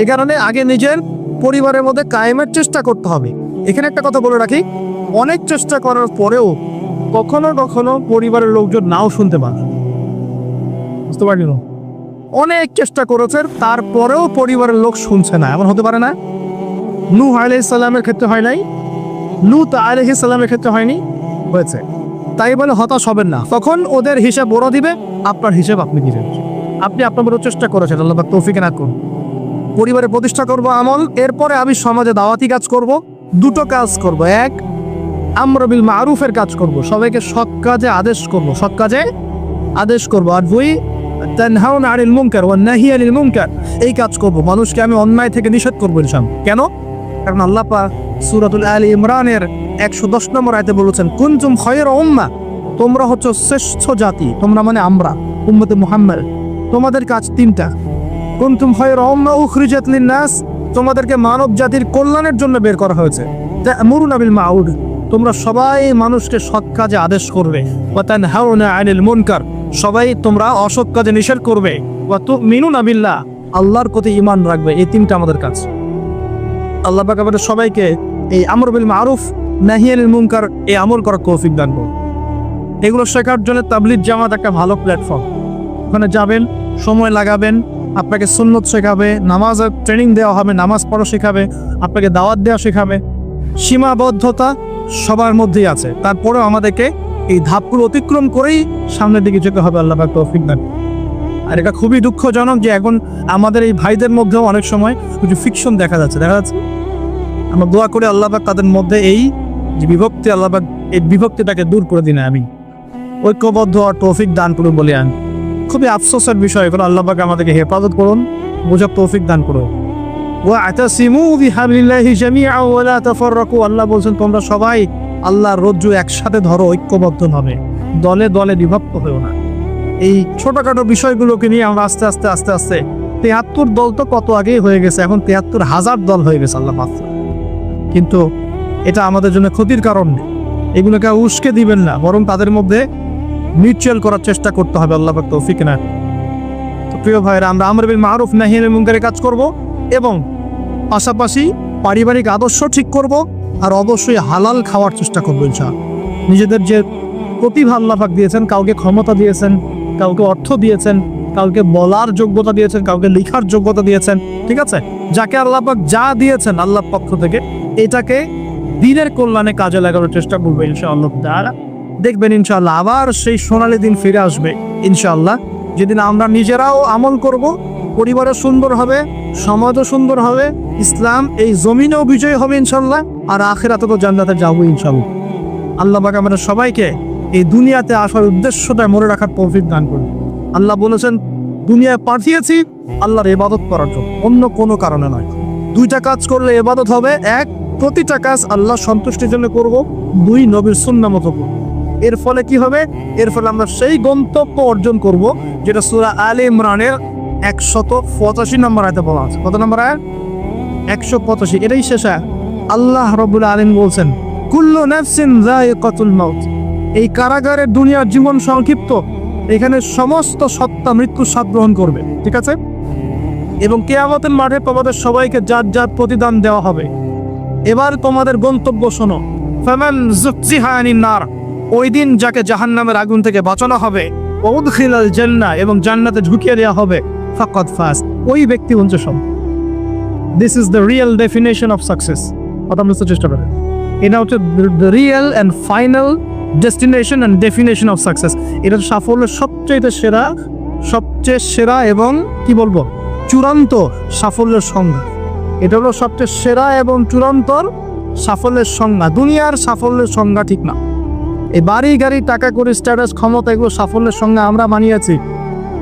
এই কারণে আগে নিজের পরিবারের মধ্যে কায়েমের চেষ্টা করতে হবে। এখানে একটা কথা বলে রাখি, অনেক চেষ্টা করার পরেও কখনো কখনো পরিবারের লোকজন নাও শুনতে পারে, বুঝতে পারলেন? অনেক চেষ্টা করেছেন, তারপরেও পরিবারের লোক শুনছে না, এমন হতে পারে না? নূহ আলাইহিস সালামের ক্ষেত্রে হয় নাই, লূত আলাইহিস সালামের ক্ষেত্রে হয়নি, হয়েছে। তাই বলে হতাশ হবেন না, তখন ওদের হিসাব ওরা দিবে, আপনার হিসাব আপনি দিবেন। আপনি আপনার বড় চেষ্টা করেছেন, আল্লাহ পাক তৌফিক না করুন। পরিবারে প্রতিষ্ঠা করব আমল, এরপরে আমি সমাজে দাওয়াতি কাজ করব। দুটো কাজ করব, এক আমর বিল মারুফের কাজ করব, সবাইকে সৎ কাজে আদেশ করব, সৎ কাজে আদেশ করব। আর দুই তানহাউনা আনিল মুনকার ওয়া নাহি আনিল মুনকার, এই কাজ করব, মানুষকে আমি অন্যায় থেকে নিষেধ করব ইনশাআল্লাহ। কেন? কারণ আল্লাহ পাক সূরাতুল আলী ইমরানের 110 নম্বর আয়াতে বলেছেন, কুনতুম খায়রা উম্মাহ, তোমরা হচ্ছে শ্রেষ্ঠ জাতি। তোমরা মানে আমরা, উম্মতে মুহাম্মদ। তোমাদের কাজ তিনটা। কুনতুম খায়রা উম্মাহ উখরিজাত লিন-নাস, তোমাদেরকে মানব জাতির কল্যাণের জন্য বের করা হয়েছে। তা'মুরুনা বিল মা'রুফ, তোমরা সবাই মানুষকে সৎ কাজে আদেশ করবে। ওয়া তানহাউনা আনিল মুনকার, সবাই তোমরা অসৎ কাজে নিষেধ করবে। ওয়া তু'মিনুনা বিল্লাহ, আল্লাহর প্রতি ঈমান রাখবে। এই তিনটা আমাদের কাজ। আল্লাহ পাক আমাদের সবাইকে এই আমর বিল মারুফ নাহি আনিল মুনকার এই আমল করার তৌফিক দান করুন। এগুলো শেখার জন্য তাবলীগ জামাত একটা ভালো প্ল্যাটফর্ম। ওখানে যাবেন, সময় লাগাবেন, আপনাকে সুন্নত শেখাবে, নামাজের ট্রেনিং দেওয়া হবে, নামাজ পড়া শেখাবে, আপনাকে দাওয়াত দেওয়া শেখাবে। সীমাবদ্ধতা সবার মধ্যেই আছে, তারপরেও আমাদেরকে এই ধাপগুলো অতিক্রম করেই সামনের দিকে যেতে হবে। আল্লাহ পাক তৌফিক দান। আর এটা খুবই দুঃখজনক যে এখন আমাদের এই ভাইদের মধ্যেও অনেক সময় কিছু ফিকশন দেখা যাচ্ছে। আমরা দোয়া করে আল্লাহ পাক তাদের মধ্যে এই যে বিভক্তি, আল্লাহ পাক এই বিভক্তিটাকে দূর করে দিন, আমি ঐক্যবদ্ধ আর তৌফিক দান করুন বলে আন। খুবই আফসোসের বিষয় এগুলো। আল্লাহ পাক আমাদেরকে হেফাজত করুন, বোঝার তৌফিক দান করুন। ওয়া'তাসিমু বিহাবলিল্লাহি জামিআন ওয়া লা তাফাররাকু, আল্লাহ বলছেন তোমরা সবাই আল্লাহর রজ্জু একসাথে ধরো, ঐক্যবদ্ধ হবে, দলে দলে বিভক্ত হয়েও না। এই ছোটখাটো বিষয়গুলোকে নিয়ে আমরা আস্তে আস্তে 73 দল তো কত আগেই হয়ে গেছে, এখন 73,000 দল হয়ে গেছে আল্লাহ মাফ। কিন্তু এটা আমাদের জন্য ক্ষতির কারণ নেই। এগুলোকে উস্কে দিবেন না, বরং তাদের মধ্যে মিউচুয়াল করার চেষ্টা করতে হবে। আল্লাহ পাক তৌফিক না। তো প্রিয় ভাইরা, আমরা আমর বিল মারুফ নাহি আনিল মুনকারের কাজ করব এবং পাশাপাশি পারিবারিক আদর্শ ঠিক করব, আর অবশ্যই হালাল খাওয়ার চেষ্টা করবো ইনশাআল্লাহ। নিজেদের যে প্রতিভা আল্লাহ পাক দিয়েছেন, কাউকে ক্ষমতা দিয়েছেন, কাউকে অর্থ দিয়েছেন, কাউকে বলার যোগ্যতা দিয়েছেন, কাউকে লেখার যোগ্যতা দিয়েছেন, ঠিক আছে? যাকে আল্লাহ পাক যা দিয়েছেন আল্লাহর পক্ষ থেকে, এটাকে দিনের কল্যাণে কাজে লাগানোর চেষ্টা করবো ইনশাআল্লাহ তাআলা। দেখবেন ইনশাআল্লাহ আবার সেই সোনালী দিন ফিরে আসবে ইনশাআল্লাহ, যেদিন আমরা নিজেরাও আমল করব, পরিবারও সুন্দর হবে, সমাজও সুন্দর হবে, ইসলাম এই জমিনেও বিজয় হবে ইনশাআল্লাহ, আর আখিরাতে তো জান্নাতে যাবো ইনশাআল্লাহ। আল্লাহ পাক আমাদের সবাইকে এই দুনিয়াতে আসার উদ্দেশ্যটা মনে রাখার তৌফিক দান করুন। আল্লাহ বলেছেন দুনিয়ায় পাঠিয়েছি আল্লাহর ইবাদত করার জন্য, অন্য কোনো কারণে নয়। দুইটা কাজ করলে ইবাদত হবে, এক প্রতিটা কাজ আল্লাহ সন্তুষ্টির জন্য করব, দুই নবীর সুন্নাহ মতো করব। এর ফলে কি হবে? এর ফলে আমরা সেই গন্তব্য অর্জন করব যেটা সূরা আলে ইমরানের 185 নম্বর আয়াতে বলা আছে। কত নম্বর আয়াত? 185। এটাই শেষ আয়াত। আল্লাহ রাব্বুল আলামিন বলছেন কুল্লু নাফসিন যায়িকাতুল মাউত, এই কারাগারের দুনিয়ার জীবন সংক্ষিপ্ত, এখানে সমস্ত সত্তা মৃত্যুর স্বাদ গ্রহণ করবে, ঠিক আছে? এবং কিয়ামতের মাঠে তোমাদের সবাইকে জাত জাত প্রতিদান দেওয়া হবে। এবার তোমাদের গন্তব্য শোনো। ফামান যুকজিহা আনিন নার, ওই দিন যাকে জাহান্নামের আগুন থেকে বাঁচানো হবে, উদখিলাল জান্নাহ, এবং জান্নাতে ঢুকিয়ে দেওয়া হবে, ফাকাদ ফাজ, ওই ব্যক্তি হচ্ছে সফল। This is the real definition of success. কথা বুঝতে চেষ্টা করেন, এটা হচ্ছে the real and final destination and definition of success. এটা সাফল্যের সবচেয়ে সেরা এবং কি বলবো, চূড়ান্ত সাফল্যের সংজ্ঞা। এটা হলো সবচেয়ে সেরা এবং চূড়ান্ত সাফল্যের সংজ্ঞা। দুনিয়ার সাফল্যের সংজ্ঞা ঠিক না। এই বাড়ি গাড়ি টাকা করে স্ট্যাটাস ক্ষমতা, এগুলো সাফল্যের সংজ্ঞা আমরা বানিয়েছি।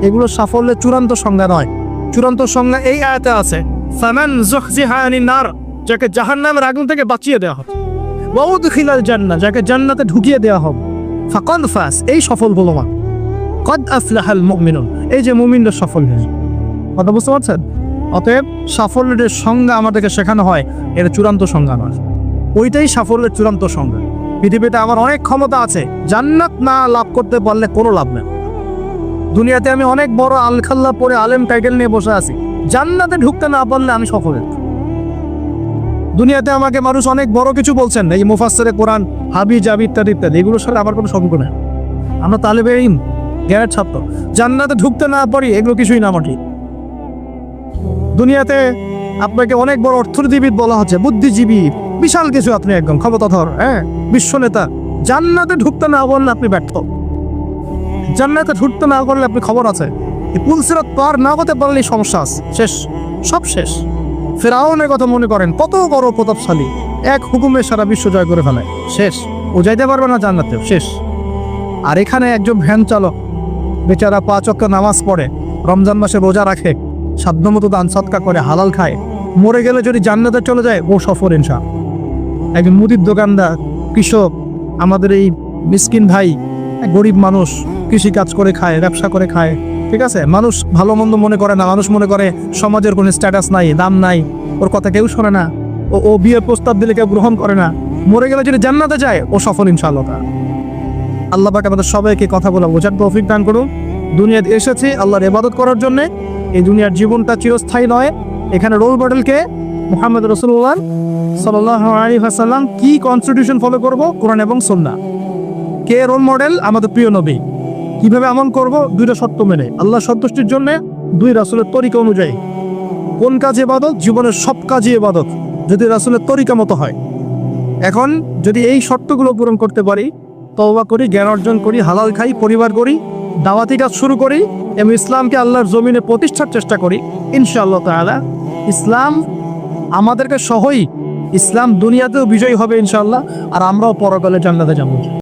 এগুলো সাফল্যের চূড়ান্ত সংজ্ঞা নয়। চূড়ান্ত সংজ্ঞা এই আয়াতে আছে, ফামান যুকজিহা আনিন নার, যাকে জাহান্নামের আগুন থেকে বাঁচিয়ে দেওয়া হবে, ওয়া উদখিলাল জান্নাহ, যাকে জান্নাতে ঢুকিয়ে দেওয়া হবে, ফাকাদ ফাজ, এই সফল হলো মা। কদ আফলাহাল মুমিনুন, এই যে মুমিনরা সফল হয়েছে। কথা বুঝতে পারছেন? অতএব সাফল্যের সংজ্ঞা আমাদেরকে শেখানো হয়, এটা চূড়ান্ত সংজ্ঞা নয়, ওইটাই সাফল্যের চূড়ান্ত সংজ্ঞা। পৃথিবীতে আমার অনেক ক্ষমতা আছে, জান্নাত না লাভ করতে পারলে কোনো লাভ নেই। দুনিয়াতে আমি অনেক বড় আলখাল্লা পরে আলেম টাইটেল নিয়ে বসে আছি, জান্নাতে ঢুকতে না পারলে আমি সফল। দুনিয়াতে আমাকে মানুষ অনেক বড় কিছু বলছেন, এই মুফাসসিরে কোরআন, হাবি জাবি ইত্যাদি ইত্যাদি, এগুলোর সাথে আমার কোনো সম্পর্ক নেই। আমরা তালেবে ইলম, জ্ঞানের ছাত্র, জান্নাতে ঢুকতে না পারি এগুলো কিছুই না মাটি। দুনিয়াতে আপনাকে অনেক বড় অর্থনীতিবিদ বলা হচ্ছে, বুদ্ধিজীবী, বিশাল কিছু, আপনি একদম ক্ষমতাধর, বিশ্ব নেতা, জান্নাতে ঢুকতে না পারলে আপনি ব্যর্থ। জান্নাতে ঢুকতে না পারলে আপনি খবর আছে, পুলসিরাত পার না হতে পারলেই সমস্যা আছে, শেষ, সব শেষ। ফেরাউনের কথা মনে করেন, কত বড় প্রতাপশালী, এক হুকুমে সারা বিশ্ব জয় করে ফেলে, শেষ, ও যাইতে পারবে না জান্নাতেও, শেষ। আর এখানে একজন ভ্যান চালক বেচারা 5 ওয়াক্ত নামাজ পড়ে, রমজান মাসে রোজা রাখে, সাধ্যমতো দান সৎকা করে, হালাল খায়, মরে গেলে যদি জান্নাতে চলে যায় ও সফল ইনশাআল্লাহ। একজন মুদির দোকানদার, কৃষক, আমাদের এই মিসকিন ভাই, গরিব মানুষ, কৃষি কাজ করে খায়, ব্যবসা করে খায়, ঠিক আছে? মানুষ ভালো মন্দ মনে করে না, মানুষ মনে করে সমাজের কোনো স্ট্যাটাস নাই, দাম নাই, ওর কথা কেউ শোনে না, ও বিয়ের প্রস্তাব দিলে কেউ গ্রহণ করে না, মরে গেলে যদি জান্নাতে যায় ও সফল ইনশাআল্লাহ। আল্লাহ পাক আমাদের সবাইকে কথা বলা বোঝার তৌফিক দান করুন। দুনিয়াতে এসেছি আল্লাহর ইবাদত করার জন্য। এই দুনিয়ার জীবনটা চিরস্থায়ী নয়। এখানে রোল মডেলকে মুহাম্মদ রাসূলুল্লাহ সাল্লাল্লাহু আলাইহি ওয়াসাল্লাম কি কনস্টিটিউশন ফলো করব, কোরআন এবং সুন্নাহ। কে রোল মডেল? আমাদের প্রিয় নবী। কিভাবে আমল করব? 2টা শর্ত মেনে, আল্লাহ সন্তুষ্টির জন্য 2 রাসূলের তরিকা অনুযায়ী। কোন কাজ ইবাদত? জীবনের সব কাজই ইবাদত যদি রাসূলের তরিকা মতো হয়। এখন যদি এই শর্তগুলো পূরণ করতে পারি, তওবা করি, জ্ঞান অর্জন করি, হালাল খাই, পরিবার করি, দাওয়াতি কাজ শুরু করি এবং ইসলামকে আল্লাহর জমিনে প্রতিষ্ঠার চেষ্টা করি, ইনশাআল্লাহ তাআলা ইসলাম আমাদেরকে সহই, ইসলাম দুনিয়াতেও বিজয়ী হবে ইনশাআল্লাহ, আর আমরাও পরকালে জান্নাতে যাব।